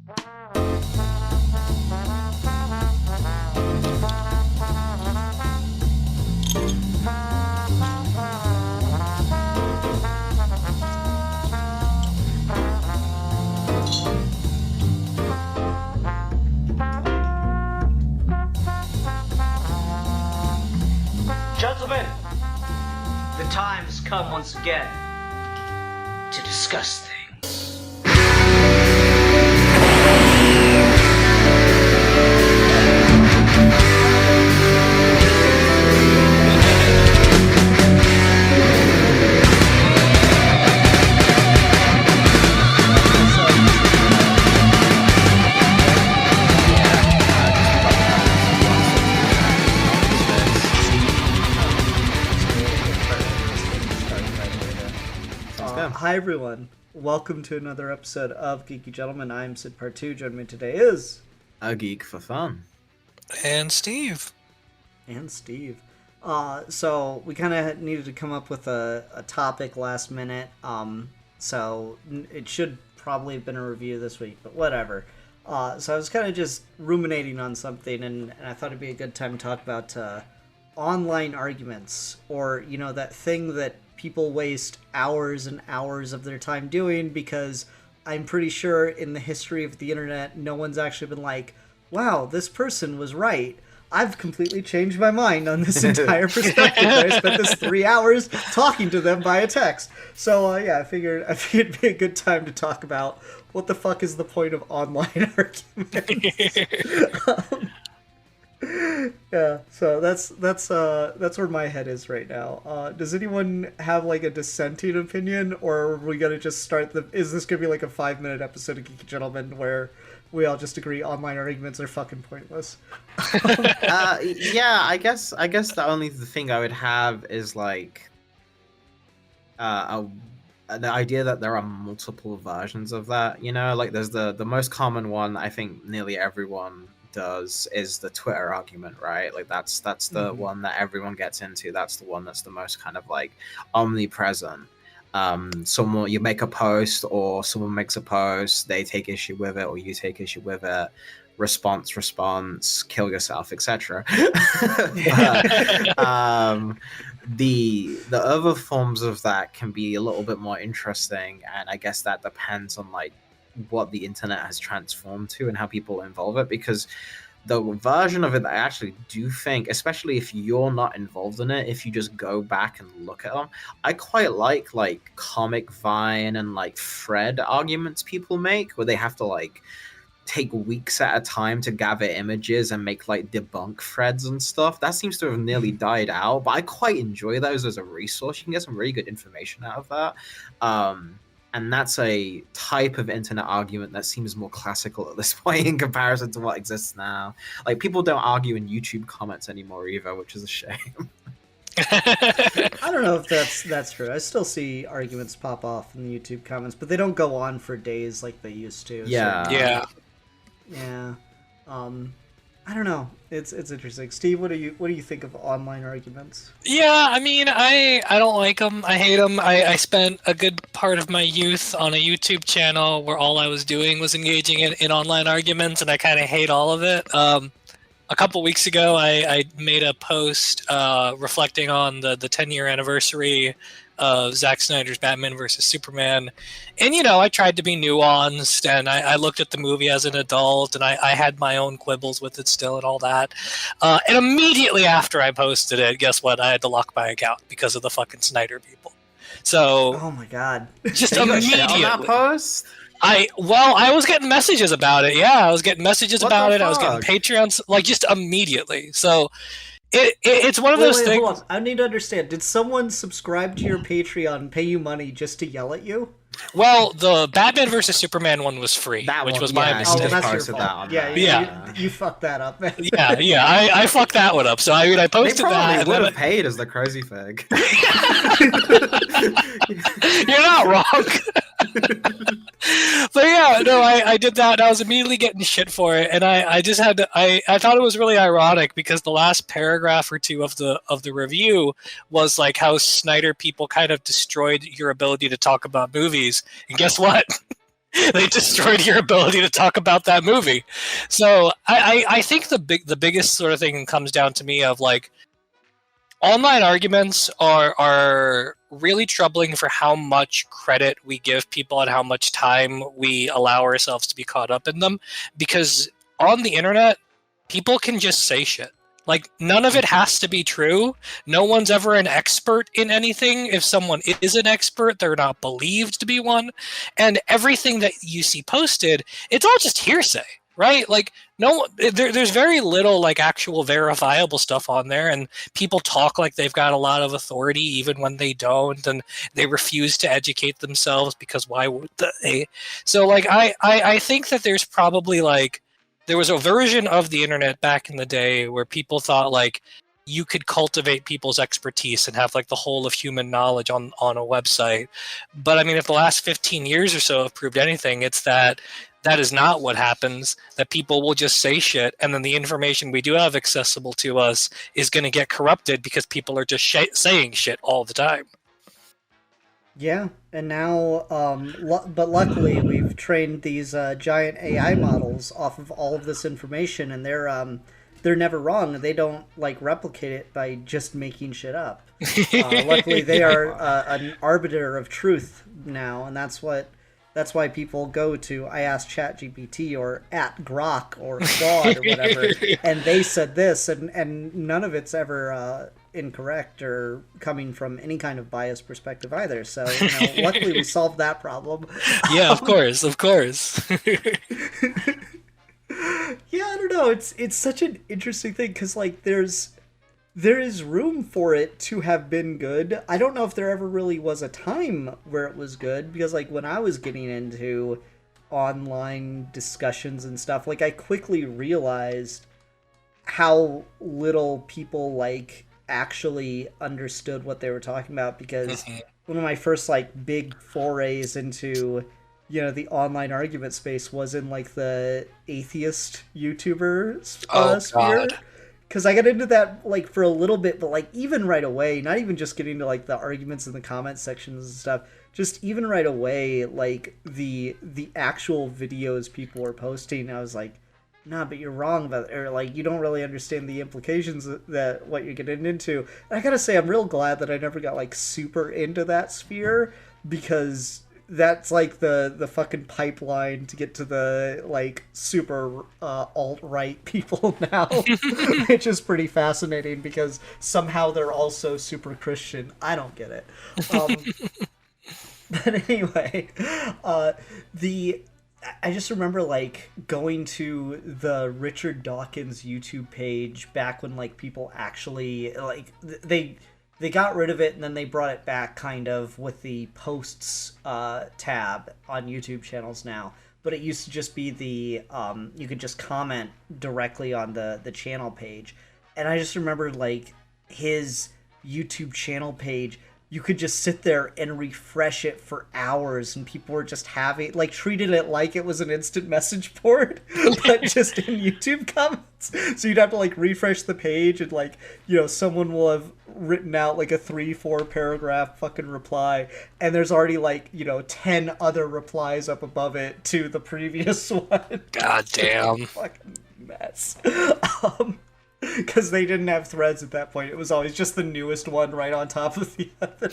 Gentlemen, the time has come once again to discuss things. Hi everyone, welcome to another episode of Geeky Gentlemen. I'm Sid Part 2. Joining me today is... A Geek for Fun. And Steve. So we kind of needed to come up with a topic last minute. So it should probably have been a review this week, but whatever. So I was kind of just ruminating on something, and I thought it'd be a good time to talk about online arguments, or, you know, that thing that people waste hours and hours of their time doing, because I'm pretty sure in the history of the internet, no one's actually been like, wow, this person was right. I've completely changed my mind on this entire perspective. I spent this 3 hours talking to them via text. So yeah, I figured it'd be a good time to talk about what the fuck is the point of online arguments. Yeah, so that's where my head is right now. Does anyone have like a dissenting opinion, or are we gonna just start is this gonna be like a 5-minute episode of Geeky Gentlemen where we all just agree online arguments are fucking pointless? Yeah, I guess the only thing I would have is like the idea that there are multiple versions of that, you know, like there's the most common one I think nearly everyone does is the Twitter argument, right? Like that's the one that everyone gets into. That's the one that's the most kind of like omnipresent. Someone, you make a post, or someone makes a post, they take issue with it, or you take issue with it, response, kill yourself, etc. The other forms of that can be a little bit more interesting, and I guess that depends on like what the internet has transformed to and how people involve it, because the version of it that I actually do think, especially if you're not involved in it, if you just go back and look at them, I quite like comic Vine and like thread arguments people make, where they have to like take weeks at a time to gather images and make like debunk threads and stuff. That seems to have nearly died out, but I quite enjoy those as a resource. You can get some really good information out of that. And that's a type of internet argument that seems more classical at this point in comparison to what exists now. Like, people don't argue in YouTube comments anymore either, which is a shame. I don't know if that's true. I still see arguments pop off in the YouTube comments, but they don't go on for days like they used to. Yeah. So, yeah. I don't know. It's interesting. Steve, what do you think of online arguments? Yeah, I mean, I don't like them. I hate them. I spent a good part of my youth on a YouTube channel where all I was doing was engaging in online arguments, and I kind of hate all of it. A couple weeks ago, I made a post reflecting on the 10-year anniversary of Zack Snyder's Batman vs. Superman. And, you know, I tried to be nuanced, and I looked at the movie as an adult, and I had my own quibbles with it still and all that. And immediately after I posted it, guess what? I had to lock my account because of the fucking Snyder people. So, oh my god. Just immediately. That post? I was getting messages about it. Yeah, I was getting messages about it. I was getting Patreons, like, just immediately. So it's one of those things. Hold on. I need to understand. Did someone subscribe to your Patreon and pay you money just to yell at you? Well, the Batman vs. Superman one was free, which was my mistake. Oh, that's your fault. You fucked that up, man. Yeah, I fucked that one up. So I mean, I posted that. They probably would have paid as the crazy thing. You're not wrong. But yeah, no, I did that, and I was immediately getting shit for it, and I just had to, I thought it was really ironic because the last paragraph or two of the review was like how Snyder people kind of destroyed your ability to talk about movies, and guess what? They destroyed your ability to talk about that movie. So I think the biggest sort of thing comes down to me of like online arguments are really troubling for how much credit we give people and how much time we allow ourselves to be caught up in them, because on the internet people can just say shit. Like, none of it has to be true. No one's ever an expert in anything. If someone is an expert, they're not believed to be one. And everything that you see posted, it's all just hearsay, right? Like, there's very little like actual verifiable stuff on there, and people talk like they've got a lot of authority even when they don't, and they refuse to educate themselves because why would they? So like I think that there's probably like there was a version of the internet back in the day where people thought like you could cultivate people's expertise and have like the whole of human knowledge on a website. But I mean, if the last 15 years or so have proved anything, it's that is not what happens, that people will just say shit, and then the information we do have accessible to us is going to get corrupted because people are just saying shit all the time. Yeah, and now, but luckily we've trained these giant AI models off of all of this information, and they're never wrong. They don't like replicate it by just making shit up. Luckily, they are an arbiter of truth now, and that's why people go to I asked ChatGPT or at Grok or Claude or whatever, and they said this, and none of it's ever incorrect or coming from any kind of biased perspective either. So, luckily we solved that problem. Yeah, of course. Yeah, I don't know. It's such an interesting thing because like there is room for it to have been good. I don't know if there ever really was a time where it was good, because like when I was getting into online discussions and stuff, like I quickly realized how little people like actually understood what they were talking about, because one of my first like big forays into the online argument space was in like the atheist YouTuber sphere. Because I got into that like for a little bit, but like even right away, not even just getting to like the arguments in the comment sections and stuff, just even right away, like the actual videos people were posting, I was like, nah, but you're wrong about it, or like you don't really understand the implications that what you're getting into. And I gotta say, I'm real glad that I never got like super into that sphere, because that's like the fucking pipeline to get to the like super alt-right people now, which is pretty fascinating because somehow they're also super Christian. I don't get it. But anyway, I just remember like going to the Richard Dawkins YouTube page back when like people actually like they got rid of it and then they brought it back kind of with the posts tab on YouTube channels now. But it used to just be the you could just comment directly on the channel page. And I just remember like his YouTube channel page, you could just sit there and refresh it for hours, and people were just treated it like it was an instant message board, but just in YouTube comments. So you'd have to like refresh the page, and like, someone will have written out like a 3-4 paragraph fucking reply, and there's already like, 10 other replies up above it to the previous one. God damn. Fucking mess. Because they didn't have threads at that point. It was always just the newest one right on top of the other.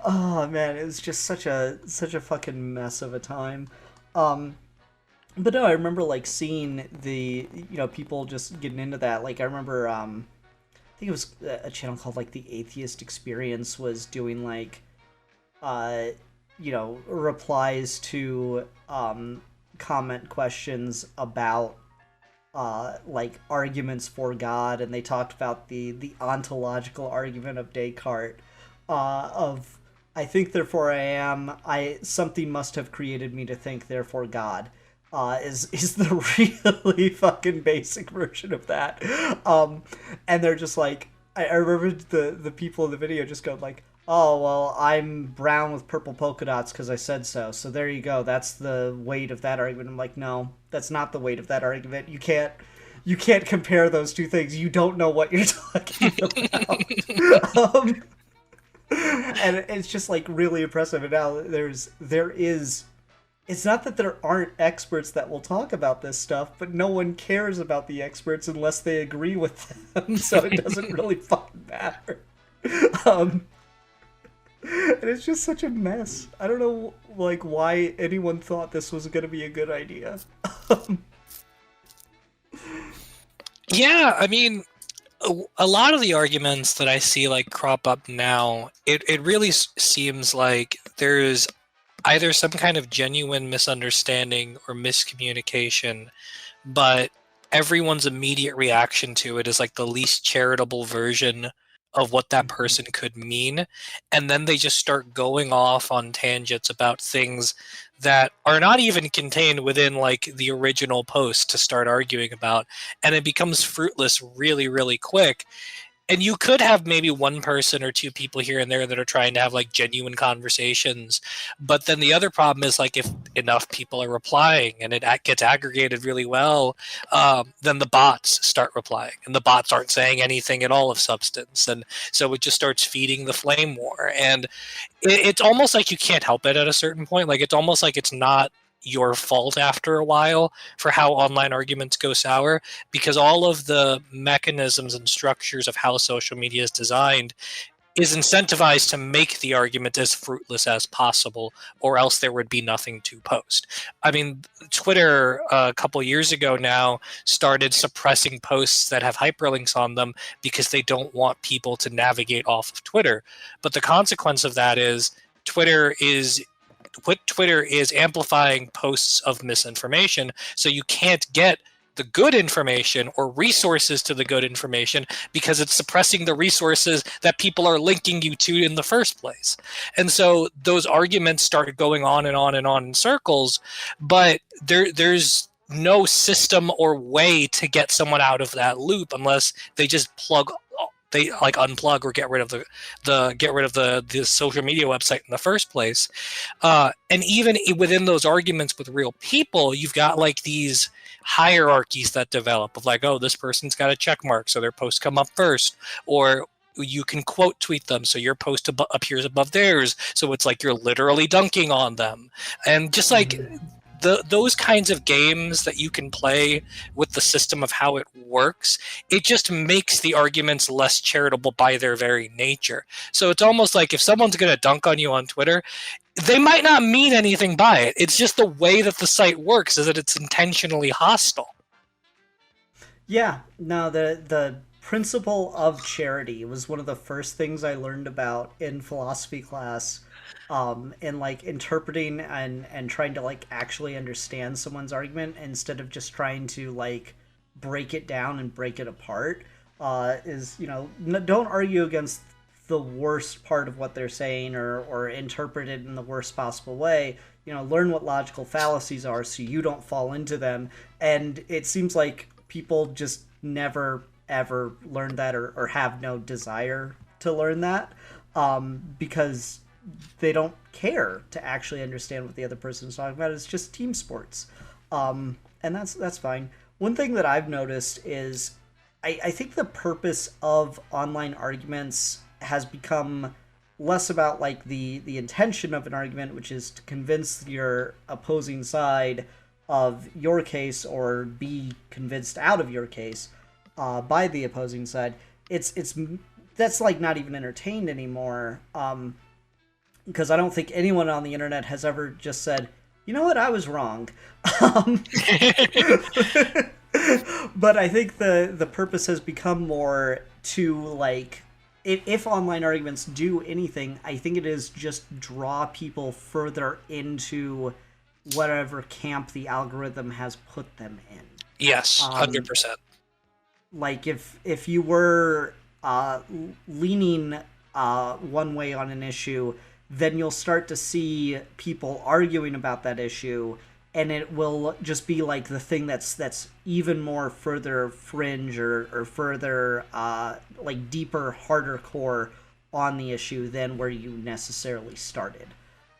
Oh man, it was just such a fucking mess of a time. But no, I remember like seeing the people just getting into that. Like I remember, I think it was a channel called like the Atheist Experience was doing like, replies to comment questions about like arguments for God, and they talked about the ontological argument of Descartes, of I think therefore I am, something must have created me to think therefore God, is the really fucking basic version of that. And they're just like, I remember the people in the video just go like, oh, well, I'm brown with purple polka dots because I said so. So there you go. That's the weight of that argument. I'm like, no, that's not the weight of that argument. You can't compare those two things. You don't know what you're talking about. And it's just like really impressive. And now there is. It's not that there aren't experts that will talk about this stuff, but no one cares about the experts unless they agree with them. So it doesn't really fucking matter. And it's just such a mess. I don't know, like, why anyone thought this was going to be a good idea. Yeah, I mean, a lot of the arguments that I see like crop up now, it really seems like there's either some kind of genuine misunderstanding or miscommunication, but everyone's immediate reaction to it is like the least charitable version of what that person could mean, and then they just start going off on tangents about things that are not even contained within like the original post to start arguing about, and it becomes fruitless really really quick. And you could have maybe one person or two people here and there that are trying to have like genuine conversations, but then the other problem is like if enough people are replying and it gets aggregated really well, then the bots start replying, and the bots aren't saying anything at all of substance, and so it just starts feeding the flame war. And it's almost like you can't help it at a certain point. Like it's almost like it's not your fault after a while for how online arguments go sour, because all of the mechanisms and structures of how social media is designed is incentivized to make the argument as fruitless as possible, or else there would be nothing to post. I mean, Twitter a couple years ago now started suppressing posts that have hyperlinks on them because they don't want people to navigate off of Twitter. But the consequence of that is Twitter is amplifying posts of misinformation, so you can't get the good information or resources to the good information because it's suppressing the resources that people are linking you to in the first place. And so those arguments started going on and on and on in circles, but there's no system or way to get someone out of that loop unless they just unplug or get rid of the social media website in the first place. And even within those arguments with real people, you've got like these hierarchies that develop of like, oh, this person's got a check mark, so their posts come up first, or you can quote tweet them, so your post appears above theirs, so it's like you're literally dunking on them. And just like those kinds of games that you can play with the system of how it works, it just makes the arguments less charitable by their very nature. So it's almost like if someone's going to dunk on you on Twitter, they might not mean anything by it. It's just the way that the site works is that it's intentionally hostile. Yeah, no, the principle of charity was one of the first things I learned about in philosophy class. In like interpreting and trying to like actually understand someone's argument instead of just trying to like break it down and break it apart, is, you know, don't argue against the worst part of what they're saying or interpret it in the worst possible way. You know, learn what logical fallacies are so you don't fall into them. And it seems like people just never ever learn that or have no desire to learn that, because they don't care to actually understand what the other person is talking about. It's just team sports. And that's fine. One thing that I've noticed is I think the purpose of online arguments has become less about like the intention of an argument, which is to convince your opposing side of your case or be convinced out of your case by the opposing side. It's that's like not even entertained anymore. Because I don't think anyone on the internet has ever just said, you know what, I was wrong. But I think the purpose has become more to like, if online arguments do anything, I think it is just draw people further into whatever camp the algorithm has put them in. Yes, 100%. Like if you were leaning one way on an issue, then you'll start to see people arguing about that issue, and it will just be like the thing that's even more further fringe or further like deeper, harder core on the issue than where you necessarily started.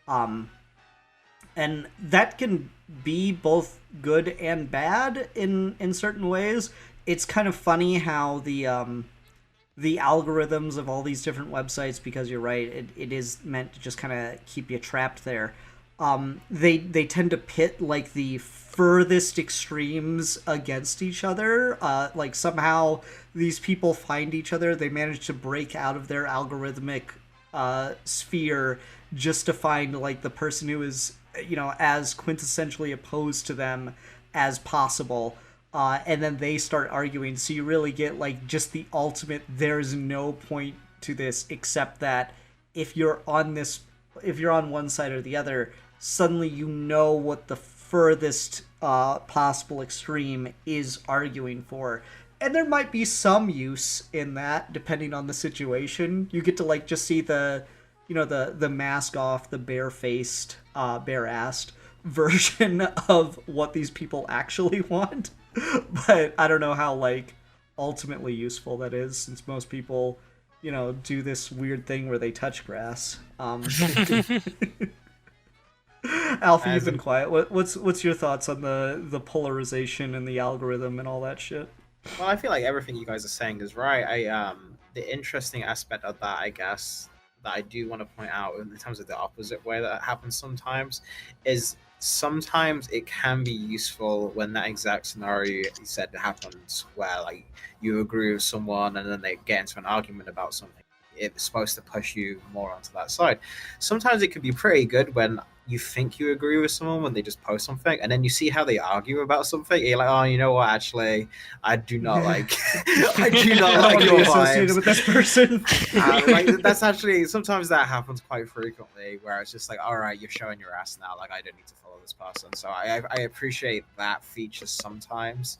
And that can be both good and bad in certain ways. It's kind of funny how the the algorithms of all these different websites, because you're right, it is meant to just kind of keep you trapped there. They tend to pit like the furthest extremes against each other. Like somehow these people find each other. They manage to break out of their algorithmic sphere just to find like the person who is, you know, as quintessentially opposed to them as possible. And then they start arguing. So you really get like just the ultimate, there's no point to this except that if you're on one side or the other, suddenly you know what the furthest possible extreme is arguing for. And there might be some use in that depending on the situation. You get to like just see the, you know, the mask off, the bare-faced, bare-assed version of what these people actually want. But I don't know how like ultimately useful that is, since most people, you know, do this weird thing where they touch grass. Alpha, you've been quiet. What's your thoughts on the polarization and the algorithm and all that shit? Well, I feel like everything you guys are saying is right. The interesting aspect of that, I guess, that I do want to point out in terms of the opposite way that happens sometimes, is sometimes it can be useful when that exact scenario you said happens, where like you agree with someone and then they get into an argument about something. It's supposed to push you more onto that side. Sometimes it can be pretty good when you think you agree with someone when they just post something, and then you see how they argue about something. You're like, oh, you know what? Actually, I do not like. I do not like your associated vibes with this person. like that's actually sometimes that happens quite frequently, where it's just like, all right, you're showing your ass now. Like I don't need to follow this person. So I appreciate that feature sometimes.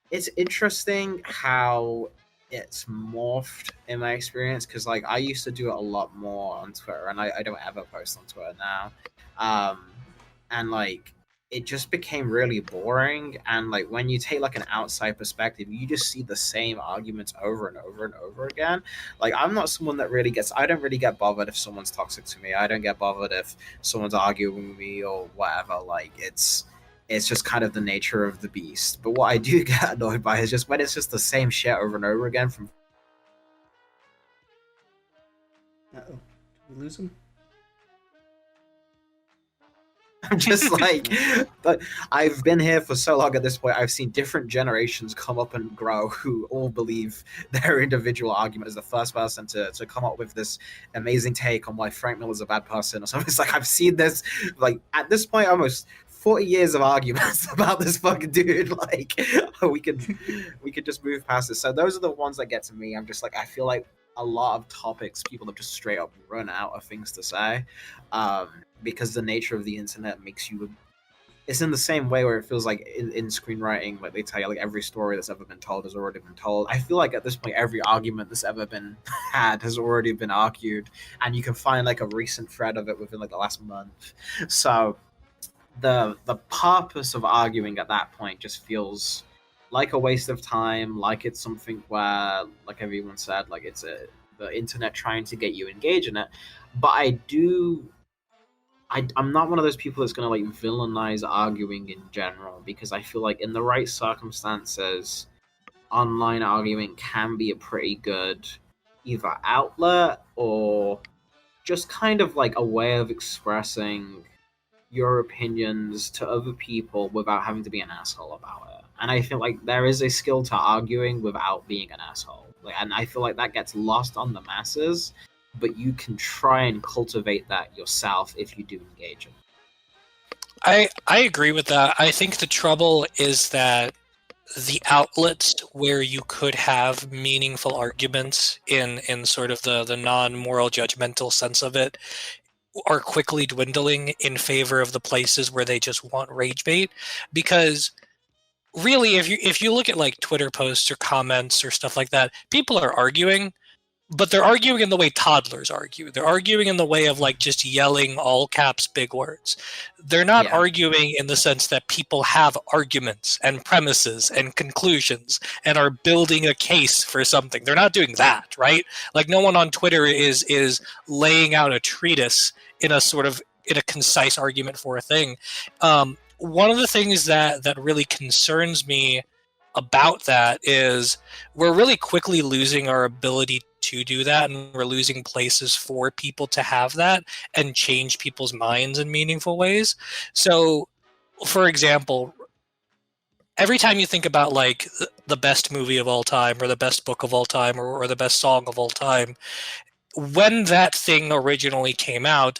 It's interesting how it's morphed in my experience, because like I used to do it a lot more on Twitter, and I don't ever post on Twitter now. And like it just became really boring, and like when you take like an outside perspective, you just see the same arguments over and over and over again. Like I'm not someone that really I don't really get bothered if someone's toxic to me. I don't get bothered if someone's arguing with me or whatever. Like it's just kind of the nature of the beast. But what I do get annoyed by is just when it's just the same shit over and over again from... Uh-oh. Did we lose him? I'm just like... But I've been here for so long at this point, I've seen different generations come up and grow who all believe their individual argument is the first person to come up with this amazing take on why Frank Miller's a bad person or something. It's like, I've seen this, like, at this point, almost 40 years of arguments about this fucking dude. Like we could just move past it. So those are the ones that get to me. I'm just like, I feel like a lot of topics people have just straight up run out of things to say, because the nature of the internet makes you... It's in the same way where it feels like in screenwriting, like they tell you like every story that's ever been told has already been told. I feel like at this point every argument that's ever been had has already been argued, and you can find like a recent thread of it within like the last month. So the purpose of arguing at that point just feels like a waste of time, like it's something where, like everyone said, like it's the internet trying to get you engaged in it. But I'm not one of those people that's going to like villainize arguing in general, because I feel like in the right circumstances, online arguing can be a pretty good either outlet or just kind of like a way of expressing your opinions to other people without having to be an asshole about it. And I feel like there is a skill to arguing without being an asshole. Like, and I feel like that gets lost on the masses, but you can try and cultivate that yourself if you do engage in it. I agree with that. I think the trouble is that the outlets where you could have meaningful arguments in sort of the non-moral judgmental sense of it are quickly dwindling in favor of the places where they just want rage bait. Because really, if you look at like Twitter posts or comments or stuff like that, people are arguing, but they're arguing in the way toddlers argue. They're arguing in the way of like just yelling all caps big words. They're not arguing in the sense that people have arguments and premises and conclusions and are building a case for something. They're not doing that, right? Like no one on Twitter is laying out a treatise in a concise argument for a thing. One of the things that really concerns me about that is we're really quickly losing our ability to do that, and we're losing places for people to have that and change people's minds in meaningful ways. So, for example, every time you think about like the best movie of all time or the best book of all time or the best song of all time, when that thing originally came out,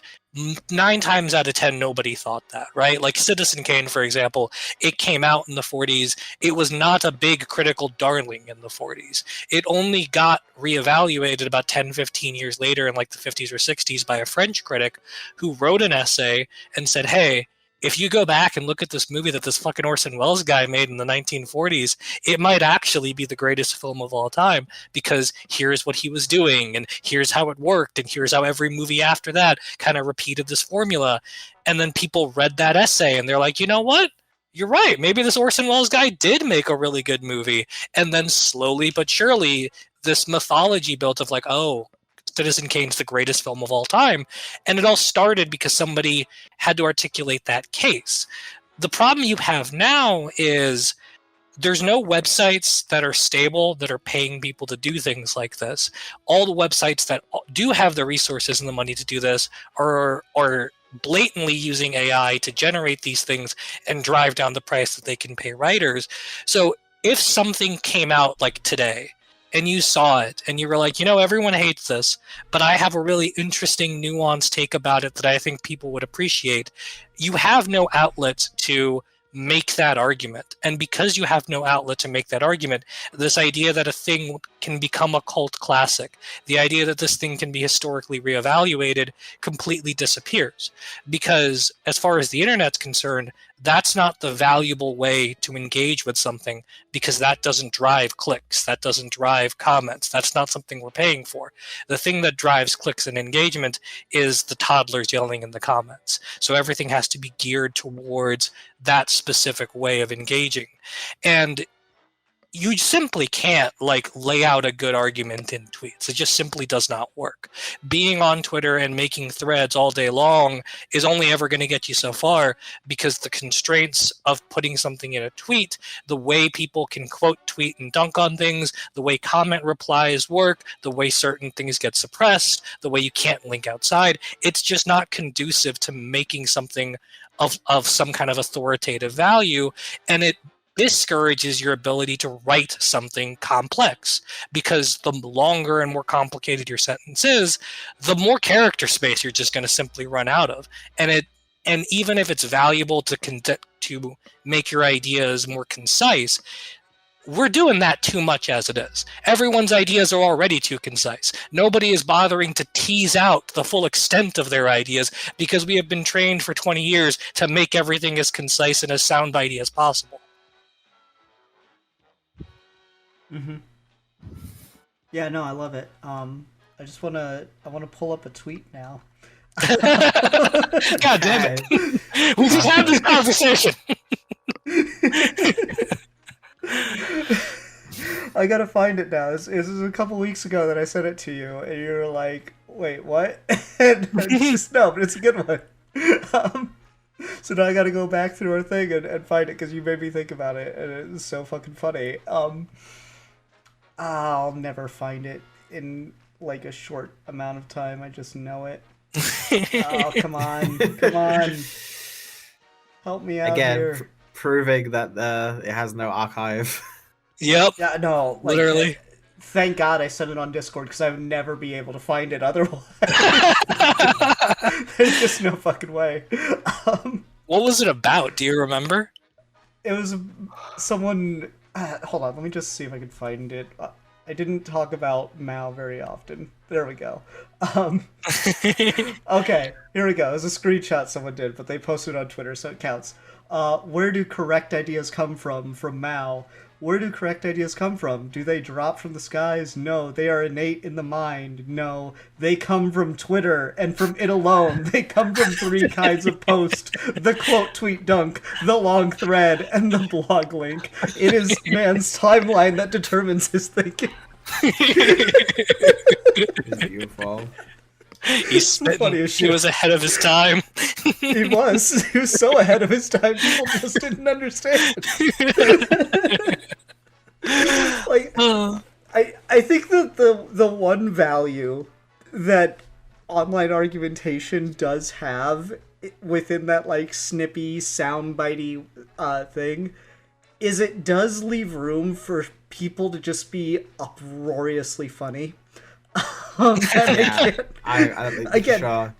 9 times out of 10 nobody thought that, right? Like Citizen Kane, for example, it came out in the 40s. It was not a big critical darling in the 40s. It only got reevaluated about 10, 15 years later in like the 50s or 60s by a French critic who wrote an essay and said, hey, if you go back and look at this movie that this fucking Orson Welles guy made in the 1940s, it might actually be the greatest film of all time, because here's what he was doing, and here's how it worked, and here's how every movie after that kind of repeated this formula. And then people read that essay and they're like, you know what? You're right. Maybe this Orson Welles guy did make a really good movie. And then slowly but surely, this mythology built of like, oh, Citizen Kane's the greatest film of all time. And it all started because somebody had to articulate that case. The problem you have now is there's no websites that are stable that are paying people to do things like this. All the websites that do have the resources and the money to do this are blatantly using AI to generate these things and drive down the price that they can pay writers. So if something came out like today and you saw it and you were like, you know, everyone hates this, but I have a really interesting, nuanced take about it that I think people would appreciate, you have no outlet to make that argument. And because you have no outlet to make that argument, this idea that a thing can become a cult classic, the idea that this thing can be historically reevaluated, completely disappears. Because as far as the internet's concerned, that's not the valuable way to engage with something, because that doesn't drive clicks, that doesn't drive comments, that's not something we're paying for. The thing that drives clicks and engagement is the toddlers yelling in the comments. So everything has to be geared towards that specific way of engaging. And you simply can't like lay out a good argument in tweets. It just simply does not work. Being on Twitter and making threads all day long is only ever going to get you so far, because the constraints of putting something in a tweet, the way people can quote tweet and dunk on things, the way comment replies work, the way certain things get suppressed, the way you can't link outside, it's just not conducive to making something of some kind of authoritative value. And it discourages your ability to write something complex, because the longer and more complicated your sentence is, the more character space you're just going to simply run out of. And even if it's valuable to make your ideas more concise, we're doing that too much as it is. Everyone's ideas are already too concise. Nobody is bothering to tease out the full extent of their ideas, because we have been trained for 20 years to make everything as concise and as soundbitey as possible. Mm-hmm. Yeah, no, I love it. I wanna pull up a tweet now. God damn it. We just had this conversation. I gotta find it now. This is a couple weeks ago that I sent it to you, and you were like, wait, what? And no, but it's a good one. So now I gotta go back through our thing and find it, because you made me think about it, and it's so fucking funny. I'll never find it in like a short amount of time. I just know it. Oh, come on. Help me out again, here. Proving that it has no archive. Yep. Yeah, no, like, literally. Thank God I sent it on Discord, because I would never be able to find it otherwise. There's just no fucking way. What was it about? Do you remember? It was someone... hold on, let me just see if I can find it. I didn't talk about Mao very often. There we go. Okay, here we go. It was a screenshot someone did, but they posted it on Twitter, so it counts. Where do correct ideas come from Mao? Where do correct ideas come from? Do they drop from the skies? No. They are innate in the mind? No. They come from Twitter, and from it alone. They come from 3 kinds of post: the quote, tweet, dunk, the long thread, and the blog link. It is man's timeline that determines his thinking. It's beautiful. He's spitting. He was ahead of his time. He was so ahead of his time, people just didn't understand. I think that the one value that online argumentation does have within that like snippy, soundbitey thing is it does leave room for people to just be uproariously funny. Yeah, Again, sure.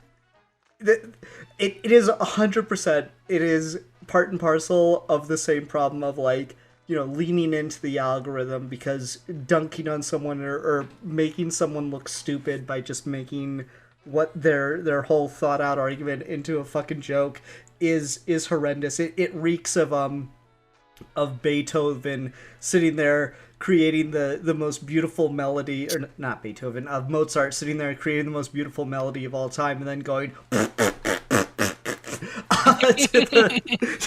it is 100%. It is part and parcel of the same problem of like, you know, leaning into the algorithm because dunking on someone or making someone look stupid by just making what their whole thought out argument into a fucking joke is horrendous. It reeks of Beethoven sitting there creating the most beautiful melody, or not Beethoven, of Mozart sitting there creating the most beautiful melody of all time and then going to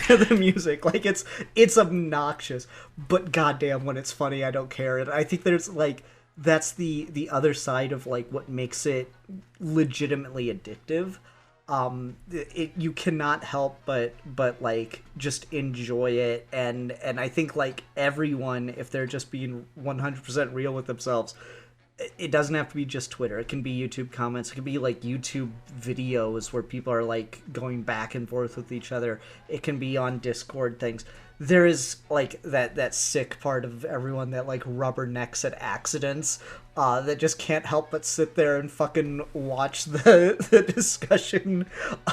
the music. Like it's obnoxious, but goddamn when it's funny I don't care. And I think there's like that's the other side of like what makes it legitimately addictive. You cannot help but like just enjoy it, and I think like everyone, if they're just being 100% real with themselves, it doesn't have to be just Twitter. It can be YouTube comments. It can be like YouTube videos where people are like going back and forth with each other. It can be on Discord things. There is like that sick part of everyone that like rubbernecks at accidents, that just can't help but sit there and fucking watch the discussion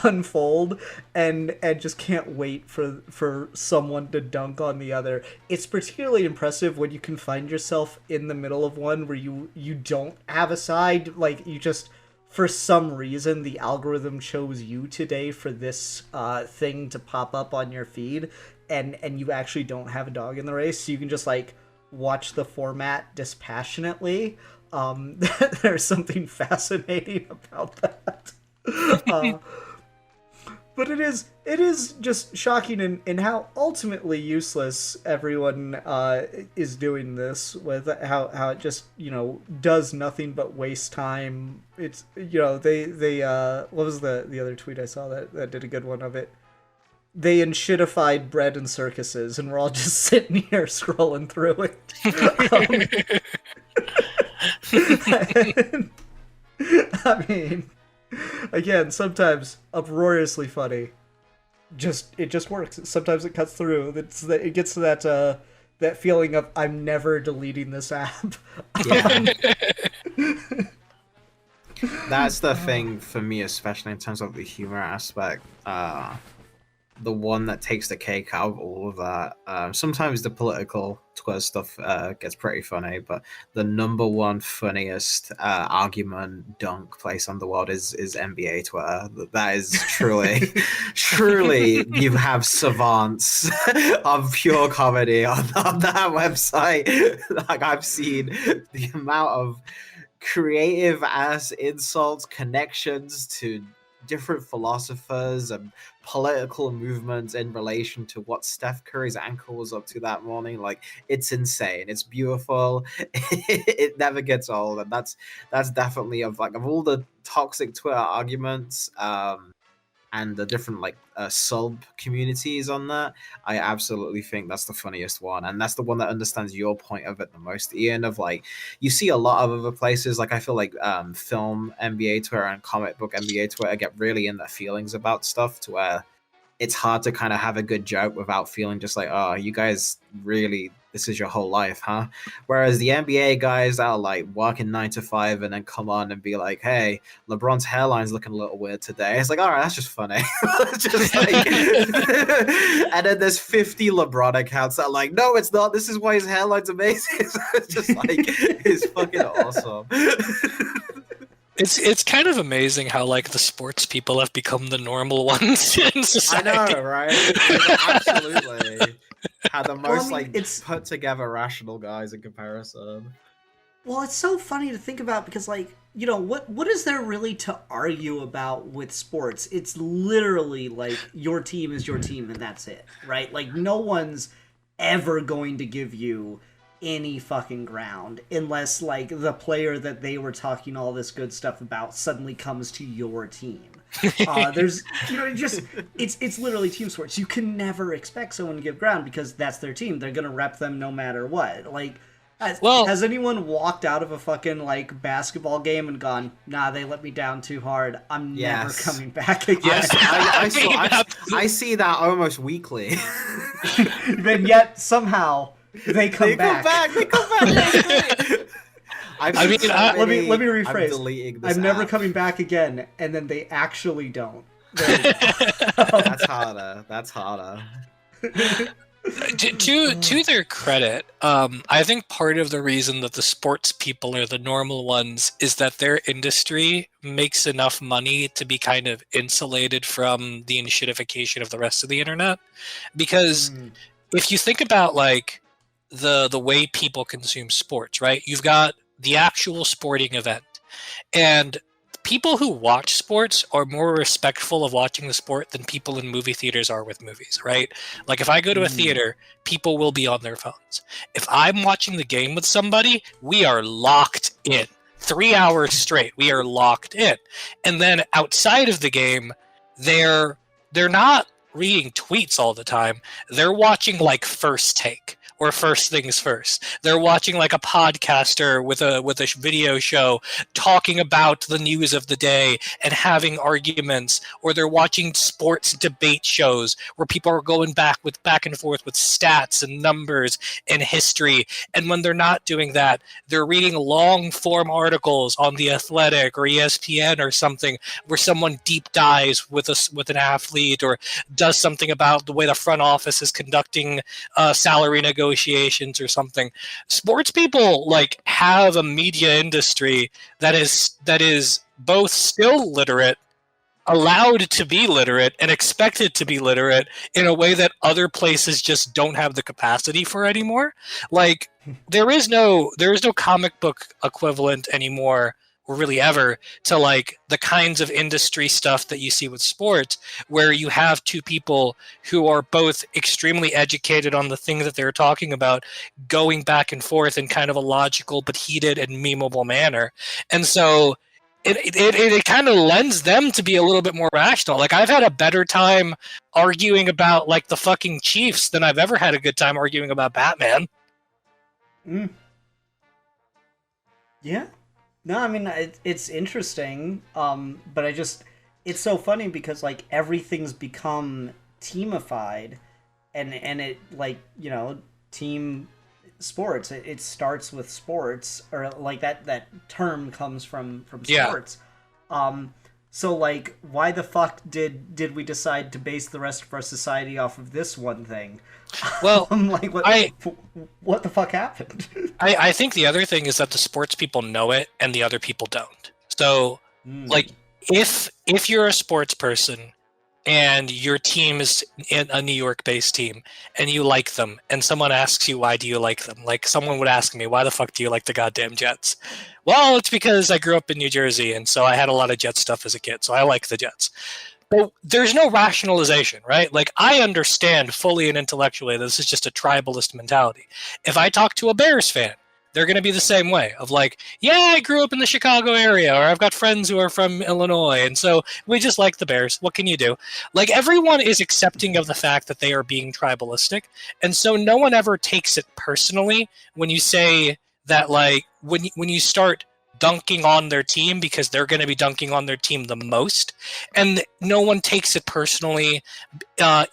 unfold and just can't wait for someone to dunk on the other. It's particularly impressive when you can find yourself in the middle of one where you don't have a side, like you just for some reason the algorithm chose you today for this thing to pop up on your feed, and you actually don't have a dog in the race, so you can just like watch the format dispassionately. There's something fascinating about that. But it is just shocking in how ultimately useless everyone is doing this with, how it just, you know, does nothing but waste time. It's, you know, they what was the other tweet I saw that did a good one of it? They enshittified bread and circuses, and we're all just sitting here scrolling through it. I mean, again, sometimes uproariously funny. It just works. Sometimes it cuts through. It gets to that feeling of I'm never deleting this app. Yeah. That's the thing for me, especially in terms of the humor aspect. The one that takes the cake out of all of that. Sometimes the political Twitter stuff gets pretty funny, but the number one funniest argument dunk place on the world is NBA Twitter. That is truly, truly, you have savants of pure comedy on that website. Like I've seen the amount of creative ass insults, connections to different philosophers and political movements in relation to what Steph Curry's ankle was up to that morning. Like, it's insane. It's beautiful. It never gets old, and that's definitely of all the toxic Twitter arguments and the different sub communities on that. I absolutely think that's the funniest one, and that's the one that understands your point of it the most, Ian. Of you see a lot of other places, like I feel like film NBA Twitter and comic book NBA Twitter get really in their feelings about stuff to where it's hard to kind of have a good joke without feeling just like, oh, you guys really, this is your whole life, huh? Whereas the NBA guys are like working 9 to 5 and then come on and be like, hey, LeBron's hairline's looking a little weird today. It's like, all right, that's just funny. Just and then there's 50 LeBron accounts that are like, no, it's not. This is why his hairline's amazing. It's just it's fucking awesome. It's kind of amazing how the sports people have become the normal ones in society. I know, right? Absolutely. How the most it's put together rational guys in comparison. Well, it's so funny to think about because what is there really to argue about with sports? It's literally your team is your team and that's it, right? No one's ever going to give you any fucking ground unless the player that they were talking all this good stuff about suddenly comes to your team. There's it's literally team sports. You can never expect someone to give ground because that's their team. They're gonna rep them no matter what. Has anyone walked out of a fucking like basketball game and gone, nah, they let me down too hard. I'm never coming back again. I see that almost weekly. Then yet somehow they come back. They come back. let me rephrase. I'm never coming back again, and then they actually don't. That's harder. To their credit, I think part of the reason that the sports people are the normal ones is that their industry makes enough money to be kind of insulated from the inshitification of the rest of the internet. Because if you think about like the way people consume sports, right? You've got the actual sporting event, and people who watch sports are more respectful of watching the sport than people in movie theaters are with movies, right? Like if I go to a theater, people will be on their phones. If I'm watching the game with somebody, we are locked in. 3 hours straight, we are locked in. And then outside of the game, they're not reading tweets all the time. They're watching like First Take or First Things First. They're watching like a podcaster with a video show talking about the news of the day and having arguments, or they're watching sports debate shows where people are going back and forth with stats and numbers and history. And when they're not doing that, they're reading long form articles on The Athletic or ESPN or something where someone deep dives with an athlete or does something about the way the front office is conducting salary negotiations or something. Sports people like have a media industry that is both still literate, allowed to be literate, and expected to be literate in a way that other places just don't have the capacity for anymore. Like there is no comic book equivalent anymore, or really ever, to like the kinds of industry stuff that you see with sports, where you have two people who are both extremely educated on the thing that they're talking about, going back and forth in kind of a logical but heated and memeable manner. And so it kind of lends them to be a little bit more rational. Like I've had a better time arguing about like the fucking Chiefs than I've ever had a good time arguing about Batman. Yeah. No, I mean, it's interesting, but it's so funny because, like, everything's become teamified, and it, like, you know, team sports, it starts with sports, or, like, that term comes from sports. Yeah. So, like, why the fuck did we decide to base the rest of our society off of this one thing? Well, like, what the fuck happened? I think the other thing is that the sports people know it and the other people don't. So, like, if you're a sports person and your team is a New York-based team and you like them, and someone asks you, why do you like them? Like, someone would ask me, why the fuck do you like the goddamn Jets? Well, it's because I grew up in New Jersey, and so I had a lot of Jets stuff as a kid, so I like the Jets. But there's no rationalization, right? Like, I understand fully and intellectually that this is just a tribalist mentality. If I talk to a Bears fan, they're going to be the same way of like, yeah, I grew up in the Chicago area, or I've got friends who are from Illinois, and so we just like the Bears. What can you do? Like, everyone is accepting of the fact that they are being tribalistic, and so no one ever takes it personally when you say that, like, when you start dunking on their team, because they're going to be dunking on their team the most, and no one takes it personally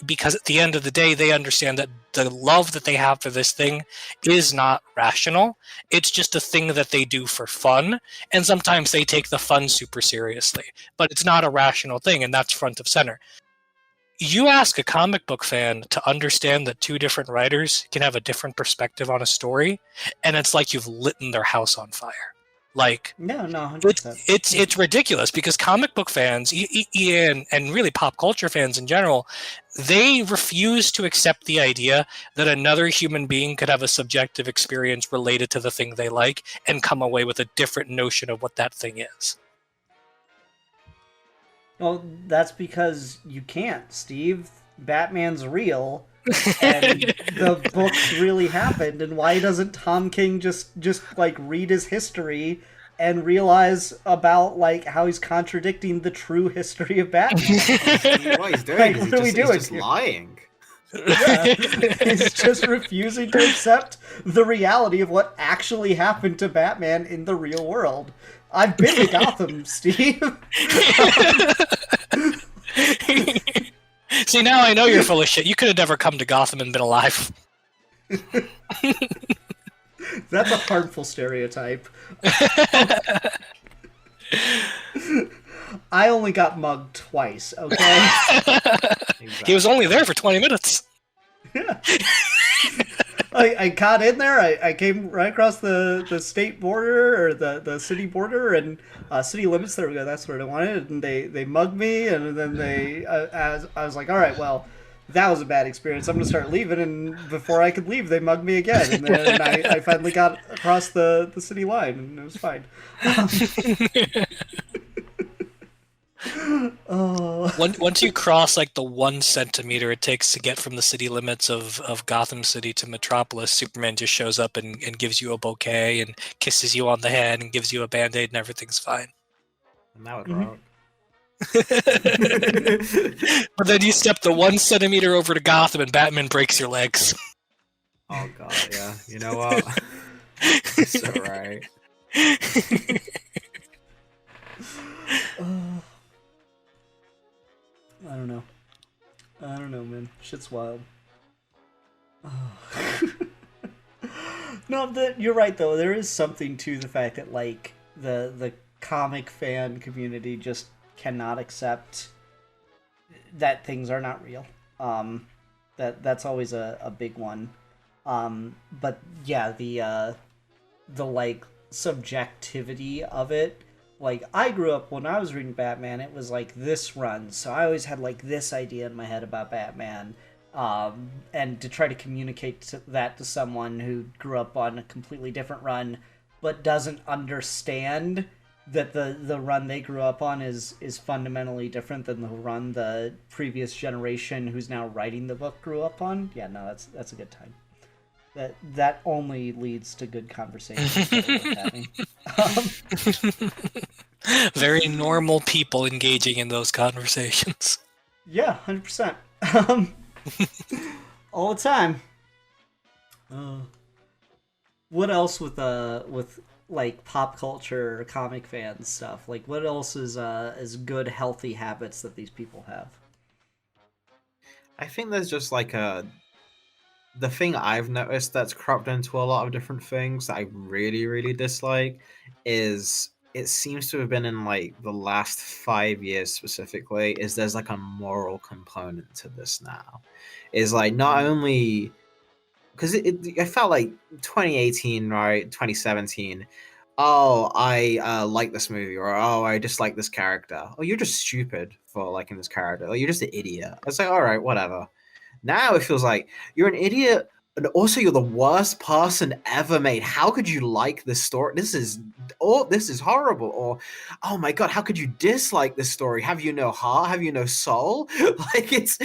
because at the end of the day they understand that the love that they have for this thing is not rational. It's just a thing that they do for fun, and sometimes they take the fun super seriously, but it's not a rational thing, and that's front of center. You ask a comic book fan to understand that two different writers can have a different perspective on a story, and it's like you've lit their house on fire. Like, no, 100%. It's ridiculous because comic book fans, and really pop culture fans in general, they refuse to accept the idea that another human being could have a subjective experience related to the thing they like and come away with a different notion of what that thing is. Well, that's because you can't, Steve. Batman's real. And the books really happened, and why doesn't Tom King just like read his history and realize about like how he's contradicting the true history of Batman? What he's doing is he's just lying. Yeah, he's just refusing to accept the reality of what actually happened to Batman in the real world. I've been to Gotham, Steve. See, now I know you're full of shit. You could have never come to Gotham and been alive. That's a harmful stereotype. I only got mugged twice, okay? Exactly. He was only there for 20 minutes. Yeah. I got in there, I came right across the state border, or the city border, and city limits, there we go, that's what I wanted, and they mugged me, and then I was like, alright, well, that was a bad experience, I'm gonna start leaving, and before I could leave, they mugged me again, and then I finally got across the city line, and it was fine. Oh. Once you cross like the 1 centimeter it takes to get from the city limits of Gotham City to Metropolis, Superman just shows up and gives you a bouquet and kisses you on the head and gives you a band-aid and everything's fine. And that would rock. But then you step the 1 centimeter over to Gotham and Batman breaks your legs. Oh god, yeah. You know what? You're so right. I don't know, man. Shit's wild. No, you're right though. There is something to the fact that like the comic fan community just cannot accept that things are not real. That's always a big one. But yeah, the like subjectivity of it. Like, I grew up, when I was reading Batman, it was like this run, so I always had like this idea in my head about Batman, and to try to communicate that to someone who grew up on a completely different run, but doesn't understand that the run they grew up on is fundamentally different than the run the previous generation who's now writing the book grew up on. Yeah, no, that's a good time. That only leads to good conversations that we're having. Very normal people engaging in those conversations. Yeah, 100%. All the time. What else with like pop culture, comic fans stuff? Like, what else is good, healthy habits that these people have? I think there's just like the thing I've noticed that's cropped into a lot of different things that I really, really dislike is it seems to have been in like the last 5 years specifically, is there's like a moral component to this now. Is like not only because I felt like 2018, right, 2017. Oh, I like this movie, or oh, I dislike this character. Oh, you're just stupid for liking this character. Like, you're just an idiot. It's like, all right, whatever. Now it feels like you're an idiot, and also you're the worst person ever made. How could you like this story? This is horrible. Or, oh my god, how could you dislike this story? Have you no heart? Have you no soul? Like it's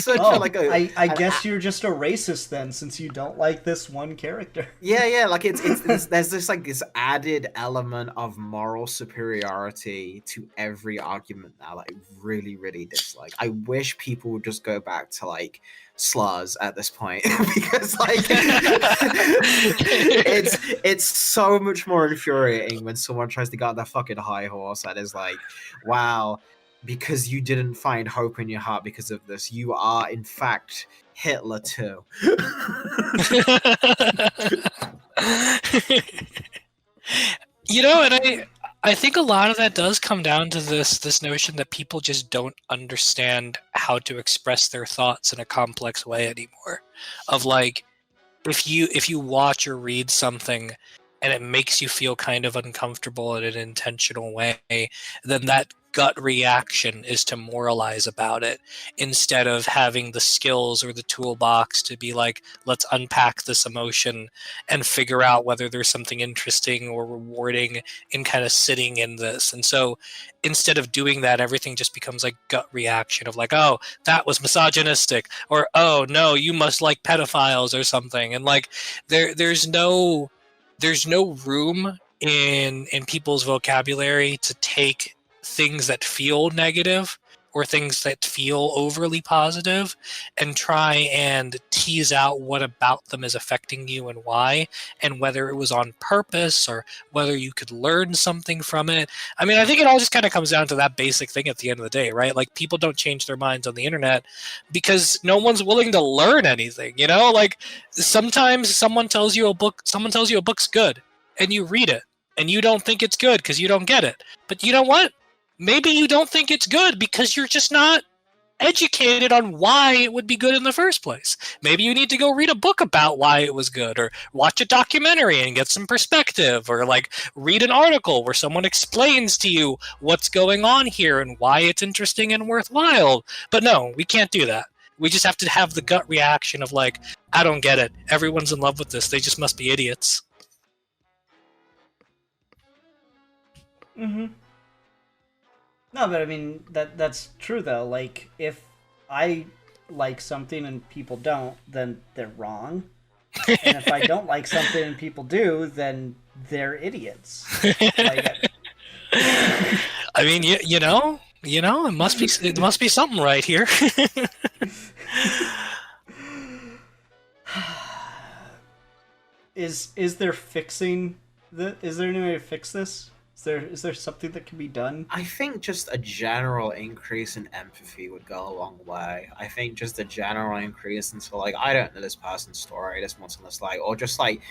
such I guess you're just a racist then, since you don't like this one character. Yeah, like it's there's this like this added element of moral superiority to every argument now that I really, really dislike. I wish people would just go back to like slurs at this point because like it's so much more infuriating when someone tries to get on their fucking high horse and is like, wow, because you didn't find hope in your heart because of this, you are in fact Hitler too. You know, and I think a lot of that does come down to this notion that people just don't understand how to express their thoughts in a complex way anymore. Of like, if you watch or read something and it makes you feel kind of uncomfortable in an intentional way, then that gut reaction is to moralize about it instead of having the skills or the toolbox to be like, let's unpack this emotion and figure out whether there's something interesting or rewarding in kind of sitting in this. And so instead of doing that, everything just becomes like gut reaction of like, oh, that was misogynistic, or oh no, you must like pedophiles or something. And like there's no room in people's vocabulary to take things that feel negative or things that feel overly positive and try and tease out what about them is affecting you and why, and whether it was on purpose or whether you could learn something from it. I mean, I think it all just kind of comes down to that basic thing at the end of the day, right? Like, people don't change their minds on the internet because no one's willing to learn anything, you know? Like, sometimes someone tells you a book's good and you read it and you don't think it's good because you don't get it. But you know what? Maybe you don't think it's good because you're just not educated on why it would be good in the first place. Maybe you need to go read a book about why it was good, or watch a documentary and get some perspective, or like read an article where someone explains to you what's going on here and why it's interesting and worthwhile. But no, we can't do that. We just have to have the gut reaction of like, I don't get it. Everyone's in love with this. They just must be idiots. Mm-hmm. No, but I mean, that's true, though. Like, if I like something and people don't, then they're wrong. And if I don't like something and people do, then they're idiots. Like, I mean, you know, it must be something right here. Is there fixing is there any way to fix this? Is there something that can be done? I think just a general increase in empathy would go a long way. I think just a general increase into like, I don't know this person's story, this one's like, or just like,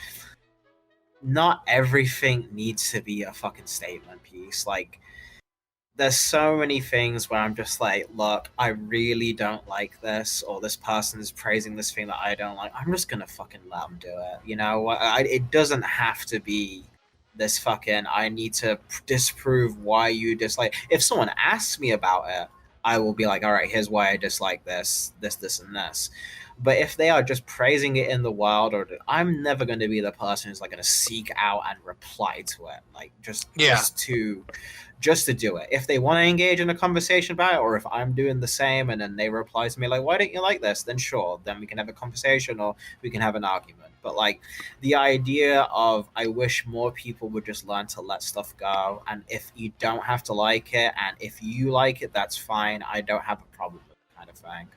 not everything needs to be a fucking statement piece. Like, there's so many things where I'm just like, look, I really don't like this, or this person's praising this thing that I don't like. I'm just gonna fucking let them do it. You know, it doesn't have to be this fucking, I need to disprove why you dislike. If someone asks me about it, I will be like, all right, here's why I dislike this, and this. But if they are just praising it in the wild, or I'm never going to be the person who's like going to seek out and reply to it, like just to do it. If they want to engage in a conversation about it, or if I'm doing the same and then they reply to me like, why don't you like this? Then sure, then we can have a conversation or we can have an argument. But like, the idea of, I wish more people would just learn to let stuff go. And if you don't have to like it, and if you like it, that's fine. I don't have a problem with it, kind of thing.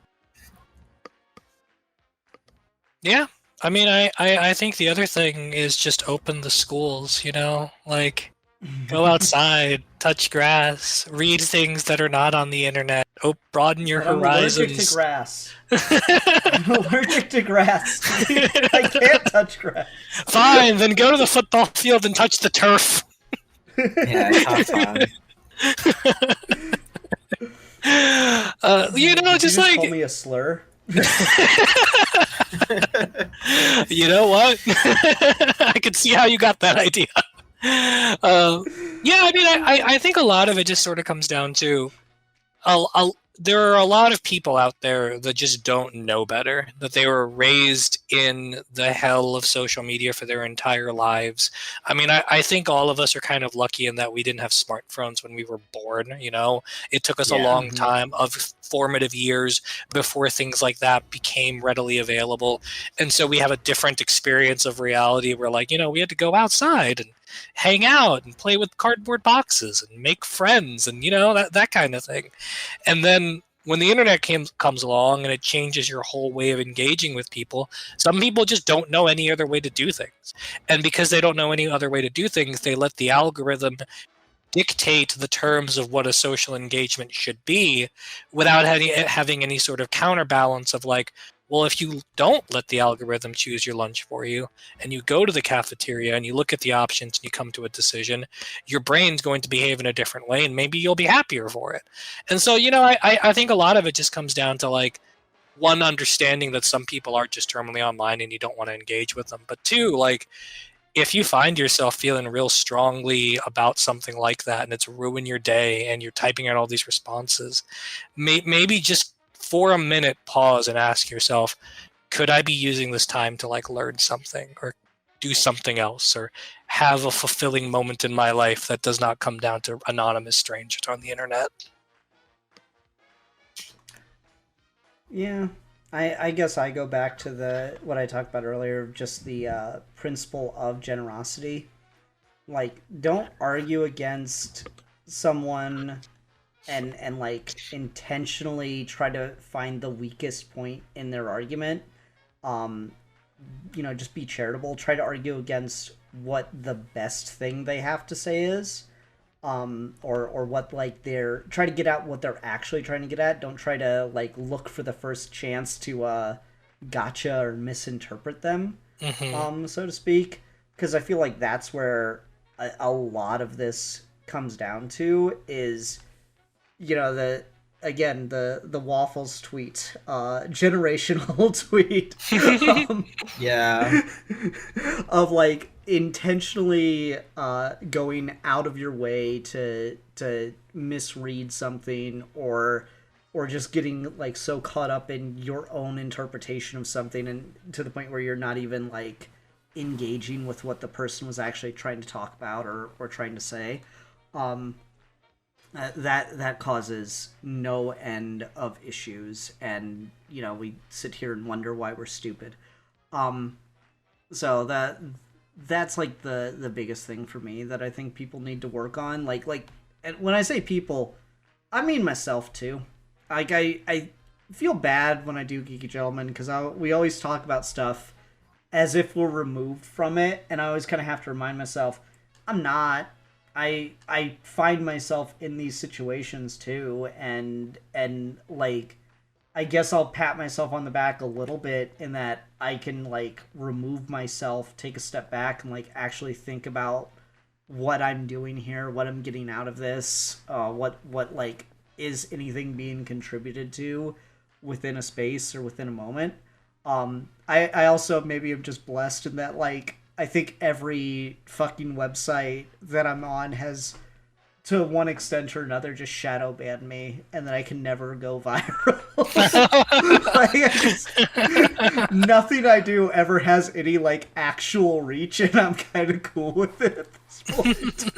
Yeah. I mean, I think the other thing is just open the schools, you know? Like, go outside, touch grass, read things that are not on the internet, broaden your horizons. I'm allergic to grass. I'm allergic to grass. I can't touch grass. Fine, then go to the football field and touch the turf. Yeah, it's not fun. You know, just like, call me a slur. You know what? I could see how you got that idea. Yeah, I mean, I think a lot of it just sort of comes down to there are a lot of people out there that just don't know better, that they were raised in the hell of social media for their entire lives. I mean, I think all of us are kind of lucky in that we didn't have smartphones when we were born, you know? It took us a long time of formative years before things like that became readily available. And so we have a different experience of reality where, like, you know, we had to go outside and hang out and play with cardboard boxes and make friends and, you know, that kind of thing. And then when the internet comes along and it changes your whole way of engaging with people, some people just don't know any other way to do things. And because they don't know any other way to do things, they let the algorithm dictate the terms of what a social engagement should be without having any sort of counterbalance of like, well, if you don't let the algorithm choose your lunch for you and you go to the cafeteria and you look at the options and you come to a decision, your brain's going to behave in a different way and maybe you'll be happier for it. And so, you know, I think a lot of it just comes down to like, one, understanding that some people are just terminally online and you don't want to engage with them. But two, like, if you find yourself feeling real strongly about something like that and it's ruined your day and you're typing out all these responses, maybe just for a minute pause and ask yourself, could I be using this time to like learn something or do something else or have a fulfilling moment in my life that does not come down to anonymous strangers on the internet? Yeah, I guess I go back to what I talked about earlier, just the principle of generosity. Like, don't argue against someone and like intentionally try to find the weakest point in their argument. Um, just be charitable. Try to argue against what the best thing they have to say is, or what like they're try to get at what they're actually trying to get at. Don't try to like look for the first chance to gotcha or misinterpret them, so to speak. Because I feel like that's where a lot of this comes down to is, the waffles tweet, generational tweet, Yeah. of like intentionally going out of your way to misread something, or just getting like so caught up in your own interpretation of something, and to the point where you're not even like engaging with what the person was actually trying to talk about or trying to say. That causes no end of issues, and we sit here and wonder why we're stupid. So that's like the biggest thing for me that I think people need to work on. Like and when I say people, I mean myself too. Like I feel bad when I do Geeky Gentlemen, because we always talk about stuff as if we're removed from it, and I always kind of have to remind myself, I'm not. I find myself in these situations too, and like, I guess I'll pat myself on the back a little bit in that I can like remove myself, take a step back, and like actually think about what I'm doing here, what I'm getting out of this, what like is anything being contributed to within a space or within a moment. I also maybe am just blessed in that, like, I think every fucking website that I'm on has, to one extent or another, just shadow banned me, and that I can never go viral. Like, nothing I do ever has any like actual reach, and I'm kind of cool with it at this point.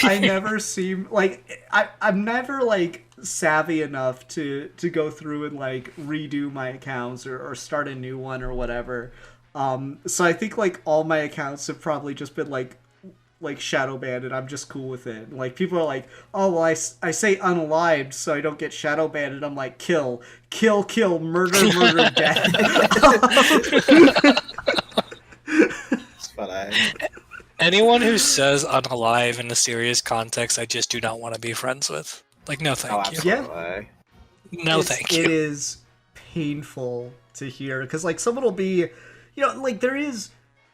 I never seem like I'm never like savvy enough to go through and like redo my accounts or start a new one or whatever. So I think like all my accounts have probably just been like shadow banned, and I'm just cool with it. Like, people are like, oh well, I say unalived so I don't get shadow banned, and I'm like, kill, murder, death. But Anyone who says unalive in a serious context, I just do not want to be friends with. Like, no thank you. Yeah. No thank you. It is painful to hear, because like someone will be, like, there is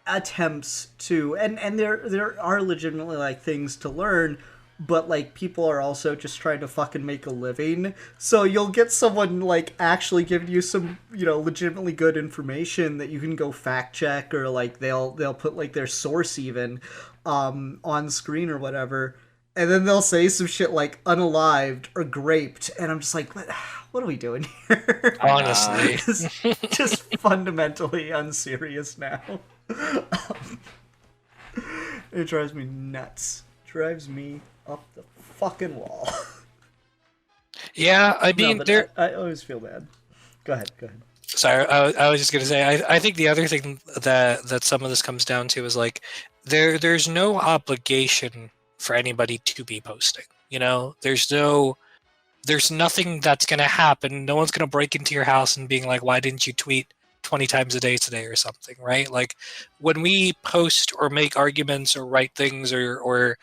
attempts to, and there are legitimately like things to learn, but like people are also just trying to fucking make a living. So you'll get someone like actually giving you some, legitimately good information that you can go fact check, or like they'll put like their source even on screen or whatever, and then they'll say some shit like unalived or graped, and I'm just like, what are we doing here? Honestly. just fundamentally unserious now. It drives me nuts. Drives me up the fucking wall. Yeah, I mean, I always feel bad. Go ahead. Sorry, I was just gonna say, I think the other thing that some of this comes down to is like, there's no obligation for anybody to be posting. There's nothing that's gonna happen. No one's gonna break into your house and being like, why didn't you tweet 20 times a day today or something, right? Like, when we post or make arguments or write things or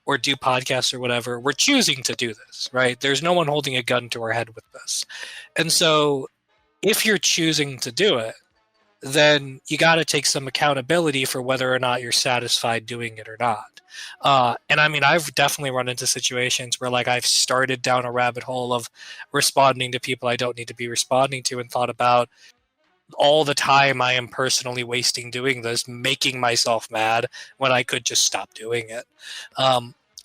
do podcasts or whatever, we're choosing to do this, right? There's no one holding a gun to our head with this. And so if you're choosing to do it, then you got to take some accountability for whether or not you're satisfied doing it or not. And I mean, I've definitely run into situations where like I've started down a rabbit hole of responding to people I don't need to be responding to, and thought about all the time I am personally wasting doing this, making myself mad when I could just stop doing it.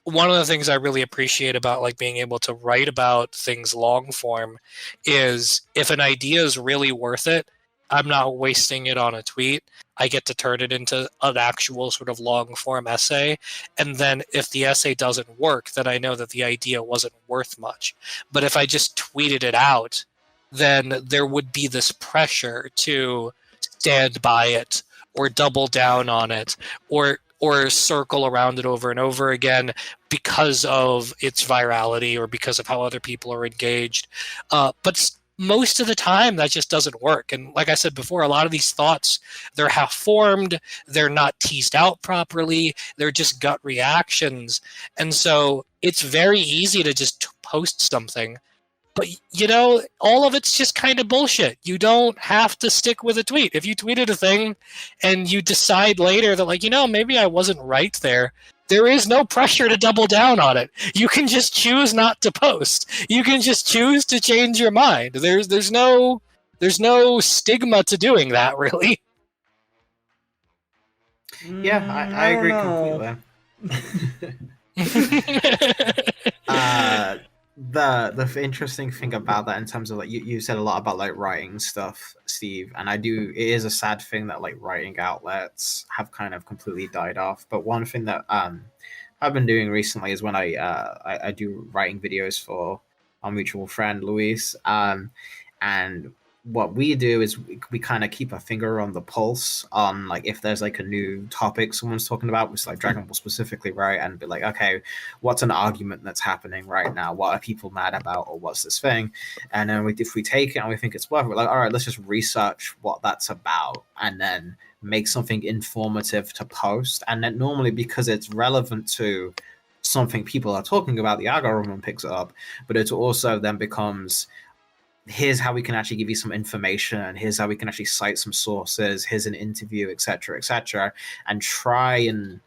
One of the things I really appreciate about like being able to write about things long form is, if an idea is really worth it, I'm not wasting it on a tweet. I get to turn it into an actual sort of long form essay. And then if the essay doesn't work, then I know that the idea wasn't worth much. But if I just tweeted it out, then there would be this pressure to stand by it or double down on it, or or circle around it over and over again because of its virality or because of how other people are engaged. But most of the time, that just doesn't work. And like I said before, a lot of these thoughts, they're half formed, they're not teased out properly, they're just gut reactions. And so it's very easy to just post something. But, all of it's just kind of bullshit. You don't have to stick with a tweet. If you tweeted a thing and you decide later that, like, maybe I wasn't right there, there is no pressure to double down on it. You can just choose not to post. You can just choose to change your mind. There's no stigma to doing that, really. Yeah, I agree completely. The interesting thing about that, in terms of like you said a lot about like writing stuff, Steve, and it is a sad thing that like writing outlets have kind of completely died off. But one thing that I've been doing recently is when I do writing videos for our mutual friend Luis, and what we do is we kind of keep a finger on the pulse on like if there's like a new topic someone's talking about, which like Dragon Ball specifically, right? And be like, okay, what's an argument that's happening right now? What are people mad about, or what's this thing? And then if we take it and we think it's worth it, we're like, all right, let's just research what that's about and then make something informative to post. And then normally, because it's relevant to something people are talking about, the algorithm picks it up, but it also then becomes, here's how we can actually give you some information, and here's how we can actually cite some sources, here's an interview, etc., and try and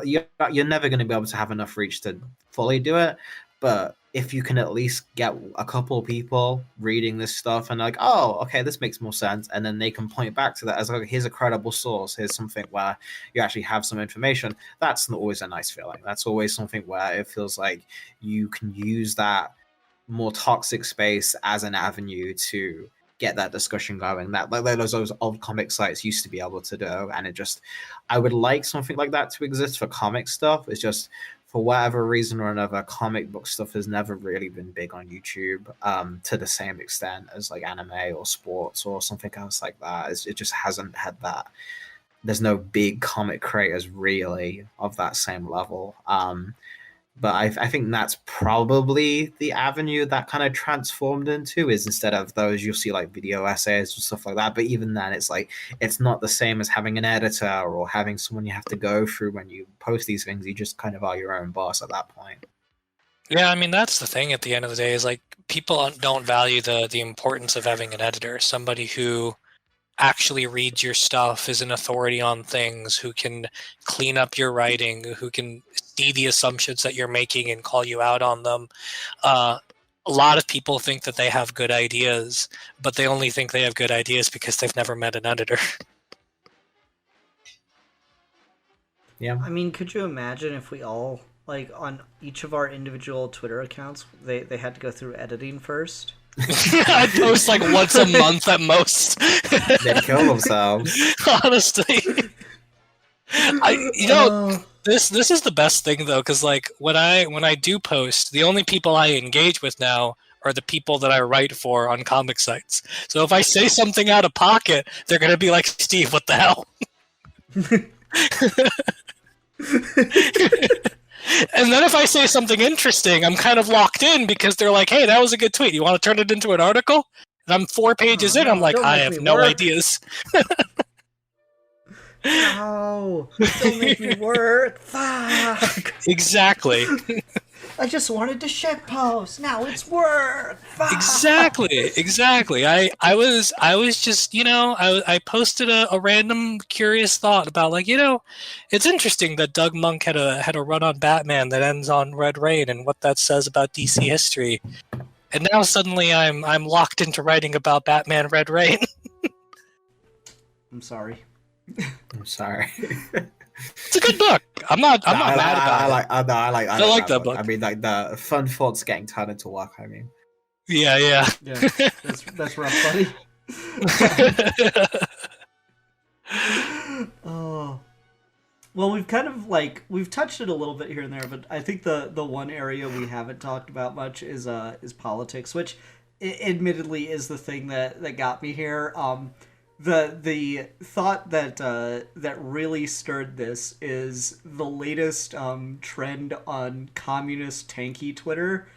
you're never going to be able to have enough reach to fully do it, but if you can at least get a couple people reading this stuff and like, oh, okay, this makes more sense, and then they can point back to that as like, here's a credible source, here's something where you actually have some information, that's always a nice feeling. That's always something where it feels like you can use that more toxic space as an avenue to get that discussion going, that like those old comic sites used to be able to do. And I would like something like that to exist for comic stuff. It's just, for whatever reason or another, comic book stuff has never really been big on YouTube to the same extent as like anime or sports or something else like that. It just hasn't had that. There's no big comic creators really of that same level. But I think that's probably the avenue that kind of transformed into, is instead of those, you'll see like video essays and stuff like that. But even then, it's like, it's not the same as having an editor or having someone you have to go through when you post these things. You just kind of are your own boss at that point. Yeah, I mean, that's the thing at the end of the day, is like, people don't value the importance of having an editor, somebody who actually reads your stuff, is an authority on things, who can clean up your writing, who can see the assumptions that you're making and call you out on them. A lot of people think that they have good ideas, but they only think they have good ideas because they've never met an editor. Yeah. I mean, could you imagine if we all, like, on each of our individual Twitter accounts, they had to go through editing first? I post like once a month at most. They kill themselves. Honestly. This is the best thing though, because like when I do post, the only people I engage with now are the people that I write for on comic sites. So if I say something out of pocket, they're gonna be like, Steve, what the hell? And then if I say something interesting, I'm kind of locked in because they're like, hey, that was a good tweet. You want to turn it into an article? And I'm 4 pages in. I'm like, I have no ideas. No, don't make me work. Fuck. Exactly. I just wanted to shitpost. Now it's work. Fuck. Exactly. I was just, I posted a random curious thought about like, it's interesting that Doug Monk had a run on Batman that ends on Red Rain and what that says about DC history. And now suddenly I'm locked into writing about Batman Red Rain. I'm sorry. It's a good book. I'm not mad about it. I like that book. I mean, like the fun thoughts getting turned into work. I mean, yeah. That's rough, buddy. Oh, well, we've kind of we've touched it a little bit here and there, but I think the one area we haven't talked about much is politics, which admittedly is the thing that got me here. the thought that that really stirred this is the latest trend on communist tanky Twitter.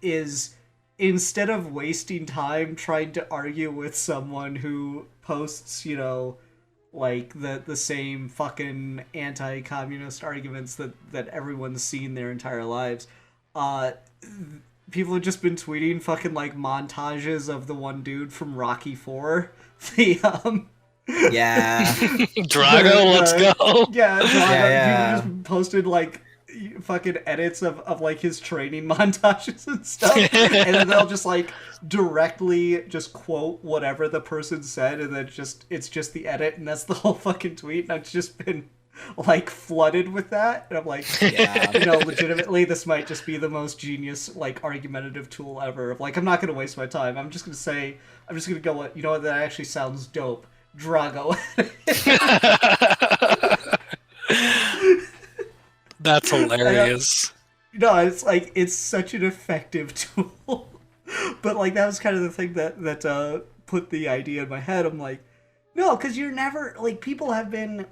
Is instead of wasting time trying to argue with someone who posts, you know, like the same fucking anti-communist arguments that everyone's seen their entire lives, uh people have just been tweeting fucking like montages of the one dude from Rocky 4. The Yeah. Drago, let's go. Yeah, Drago. Yeah. People just posted like fucking edits of like his training montages and stuff, and then they'll just like directly just quote whatever the person said, and then it's just the edit, and that's the whole fucking tweet. And I've just been like flooded with that, and I'm like, Yeah. you know, legitimately, this might just be the most genius like argumentative tool ever. Of like, I'm not gonna waste my time. I'm just gonna go. You know what? That actually sounds dope. Drago. That's hilarious. No, it's like it's such an effective tool. But like that was kind of the thing that put the idea in my head. I'm like, no, because you're never like people have been.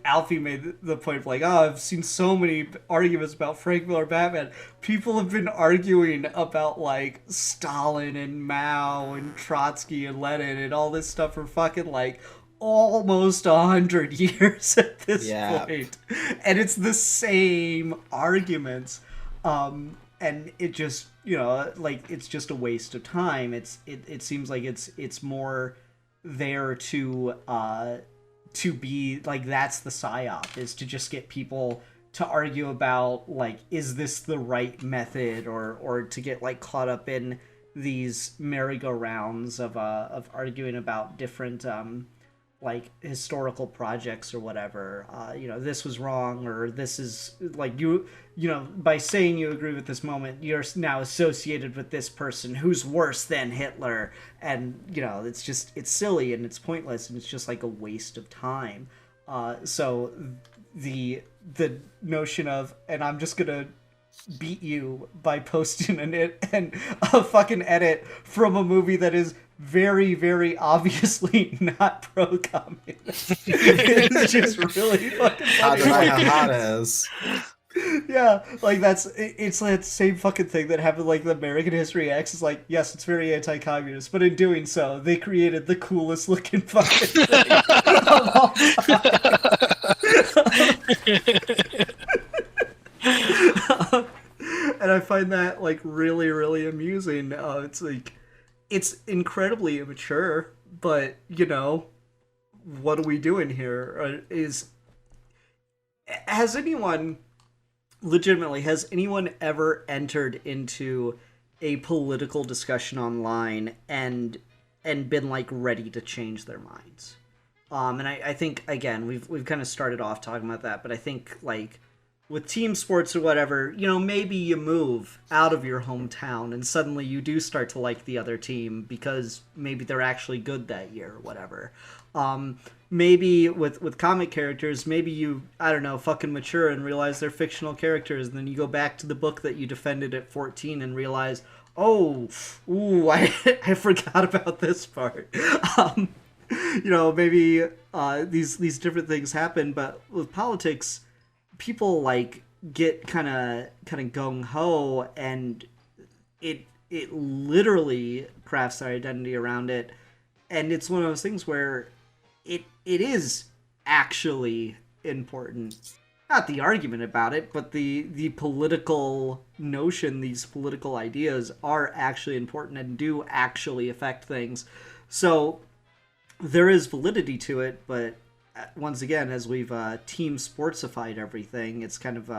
Alfie made the point of like, oh, I've seen so many arguments about Frank Miller Batman. People have been arguing about like Stalin and Mao and Trotsky and Lenin and all this stuff for fucking like almost 100 years at this point. And it's the same arguments. And it just, you know, like it's just a waste of time. It seems like it's more there to be like, that's the psyop, is to just get people to argue about like, is this the right method, or to get like caught up in these merry-go-rounds of arguing about different like historical projects or whatever. You know, this was wrong, or this is like, you know, by saying you agree with this moment, you're now associated with this person who's worse than Hitler. And, you know, it's silly and it's pointless and it's just like a waste of time. So the notion of, and I'm just gonna beat you by posting a fucking edit from a movie that is very, very obviously not pro-communist. It's just really fucking funny. How it is. Yeah, like it's that same fucking thing that happened like the American History X. Is like, yes, it's very anti-communist, but in doing so, they created the coolest looking fucking thing of all time. And I find that like really, really amusing. It's like, it's incredibly immature, but you know, what are we doing here? Has anyone ever entered into a political discussion online and been like ready to change their minds? And I think, again, we've kind of started off talking about that, but I think like with team sports or whatever, you know, maybe you move out of your hometown and suddenly you do start to like the other team because maybe they're actually good that year or whatever. Maybe with comic characters, maybe you, I don't know, fucking mature and realize they're fictional characters, and then you go back to the book that you defended at 14 and realize, I forgot about this part. You know, maybe these different things happen, but with politics, people like get kind of gung ho, and it literally crafts their identity around it, and it's one of those things where it is actually important. Not the argument about it, but the political notion, these political ideas are actually important and do actually affect things. So there is validity to it, but once again, as we've team sportsified everything, it's kind of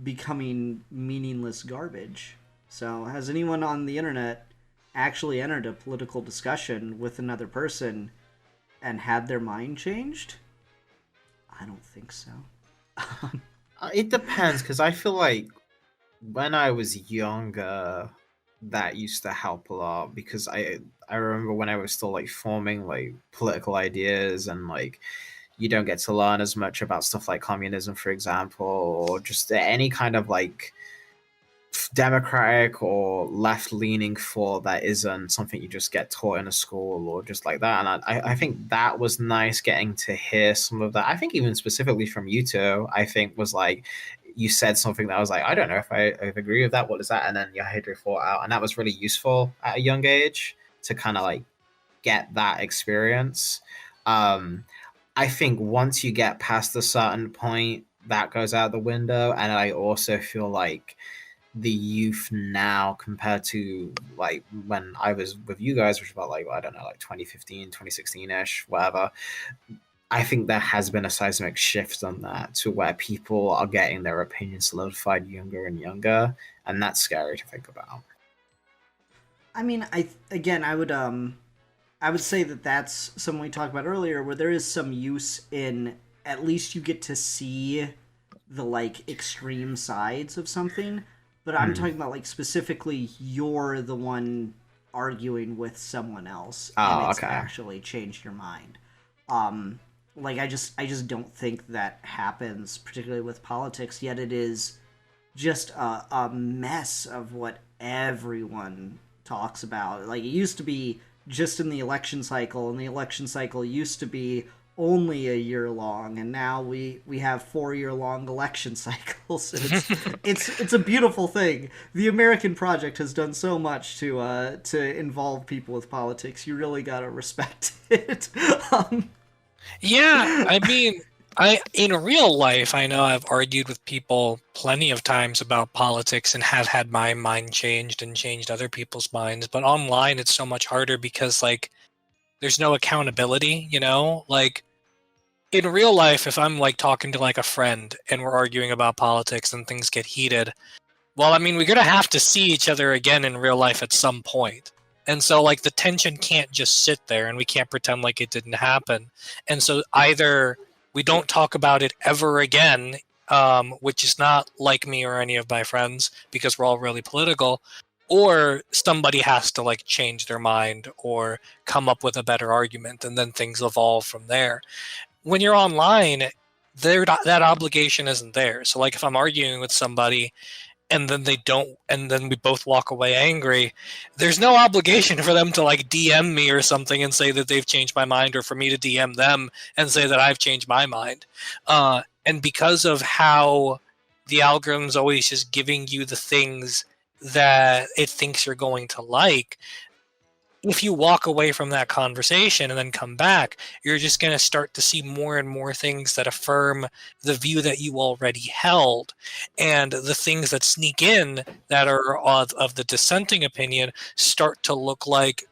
becoming meaningless garbage. So has anyone on the internet actually entered a political discussion with another person and had their mind changed? I don't think so. It depends, because I feel like when I was younger, that used to help a lot, because I remember when I was still like forming like political ideas, and like you don't get to learn as much about stuff like communism, for example, or just any kind of like democratic or left leaning thought that isn't something you just get taught in a school or just like that. And I think that was nice getting to hear some of that. I think even specifically from you two, I think was like, you said something that I was like, I don't know if I agree with that. What is that? And then you had your thought out. And that was really useful at a young age to kind of like get that experience. I think once you get past a certain point, that goes out the window. And I also feel like the youth now compared to like when I was with you guys, which was about like, I don't know, like 2015, 2016-ish, whatever. I think there has been a seismic shift on that to where people are getting their opinions solidified younger and younger. And that's scary to think about. I mean, I would say that that's something we talked about earlier, where there is some use in at least you get to see the like extreme sides of something. But I'm talking about like specifically you're the one arguing with someone else, and it's actually changed your mind. Like I just don't think that happens, particularly with politics. Yet it is just a mess of what everyone talks about. Like it used to be just in the election cycle, and the election cycle used to be only a year long, and now we have 4-year-long election cycles. It's a beautiful thing. The American project has done so much to involve people with politics. You really gotta respect it. Yeah, I mean, in real life, I know I've argued with people plenty of times about politics and have had my mind changed and changed other people's minds. But online, it's so much harder because like there's no accountability, you know? Like in real life, if I'm like talking to like a friend and we're arguing about politics and things get heated, well, I mean, we're gonna have to see each other again in real life at some point. And so like the tension can't just sit there and we can't pretend like it didn't happen. And so either we don't talk about it ever again, which is not like me or any of my friends because we're all really political, or somebody has to like change their mind or come up with a better argument, and then things evolve from there. When you're online, that obligation isn't there. So like if I'm arguing with somebody and then they don't, and then we both walk away angry, there's no obligation for them to like DM me or something and say that they've changed my mind, or for me to DM them and say that I've changed my mind. And because of how the algorithm's always just giving you the things that it thinks you're going to like, if you walk away from that conversation and then come back, you're just going to start to see more and more things that affirm the view that you already held. And the things that sneak in that are of the dissenting opinion start to look like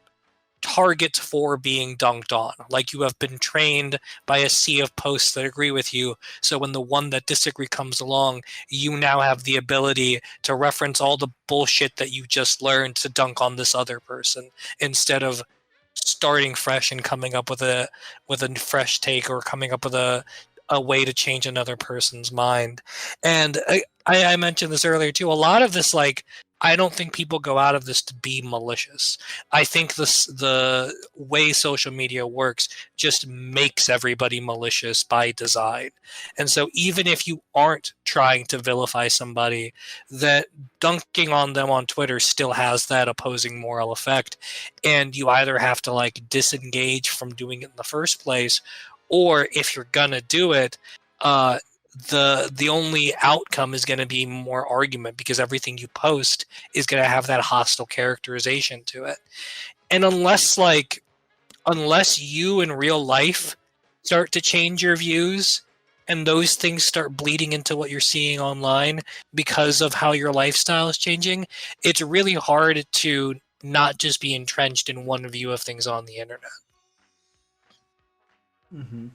targets for being dunked on. Like you have been trained by a sea of posts that agree with you. So when the one that disagree comes along, you now have the ability to reference all the bullshit that you just learned to dunk on this other person, instead of starting fresh and coming up with a fresh take, or coming up with a way to change another person's mind. And I mentioned this earlier too. A lot of this, like, I don't think people go out of this to be malicious. I think the way social media works just makes everybody malicious by design. And so even if you aren't trying to vilify somebody, that dunking on them on Twitter still has that opposing moral effect. And you either have to like disengage from doing it in the first place, or if you're gonna do it, the only outcome is going to be more argument, because everything you post is going to have that hostile characterization to it. And unless you in real life start to change your views and those things start bleeding into what you're seeing online because of how your lifestyle is changing, it's really hard to not just be entrenched in one view of things on the internet. Mm-hmm.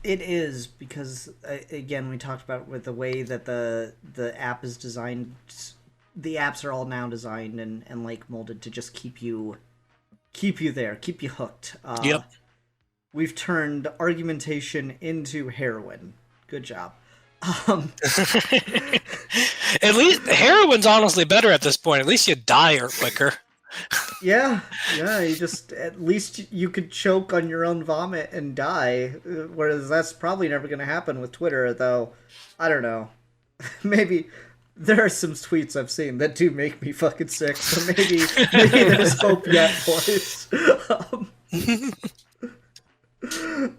It is, because again, we talked about with the way that the app is designed. The apps are all now designed and like molded to just keep you there, keep you hooked. Yep. We've turned argumentation into heroin. Good job. At least heroin's honestly better at this point. At least you die or quicker. Yeah, you just at least you could choke on your own vomit and die, whereas that's probably never going to happen with Twitter. Though, I don't know. Maybe there are some tweets I've seen that do make me fucking sick. So maybe there's hope yet, boys.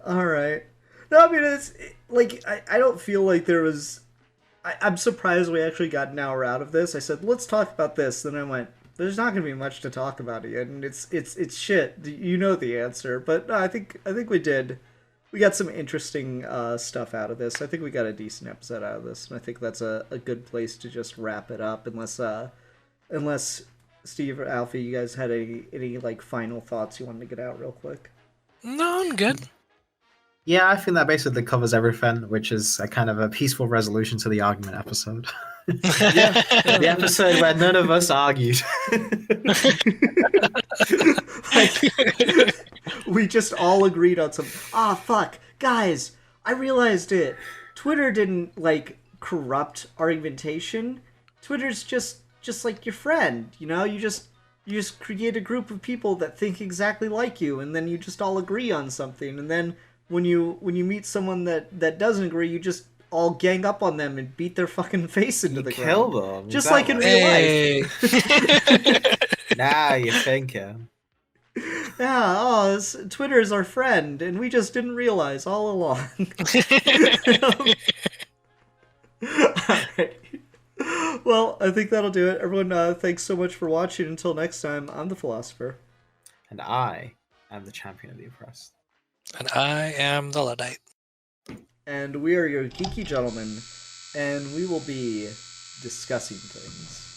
All right. No, I mean it's like I don't feel like there was. I'm surprised we actually got an hour out of this. I said let's talk about this, then I went. There's not going to be much to talk about again, and it's shit. You know the answer, but no, I think we did. We got some interesting stuff out of this. I think we got a decent episode out of this, and I think that's a good place to just wrap it up. Unless Steve or Alfie, you guys had any like final thoughts you wanted to get out real quick. No, I'm good. Yeah, I think that basically covers everything, which is a kind of a peaceful resolution to the argument episode. Yeah, the episode where none of us argued. Like, we just all agreed on some. Ah, fuck, guys! I realized it. Twitter didn't like corrupt argumentation. Twitter's just like your friend. You know, you just create a group of people that think exactly like you, and then you just all agree on something, and then when you meet someone that doesn't agree, you just all gang up on them and beat their fucking face into the kill ground. them, Just like in real life. Now you're thinking. Yeah, Twitter is our friend, and we just didn't realize all along. Alright. Well, I think that'll do it. Everyone, thanks so much for watching. Until next time, I'm the Philosopher. And I am the champion of the oppressed. And I am the Luddite. And we are your geeky gentlemen, and we will be discussing things.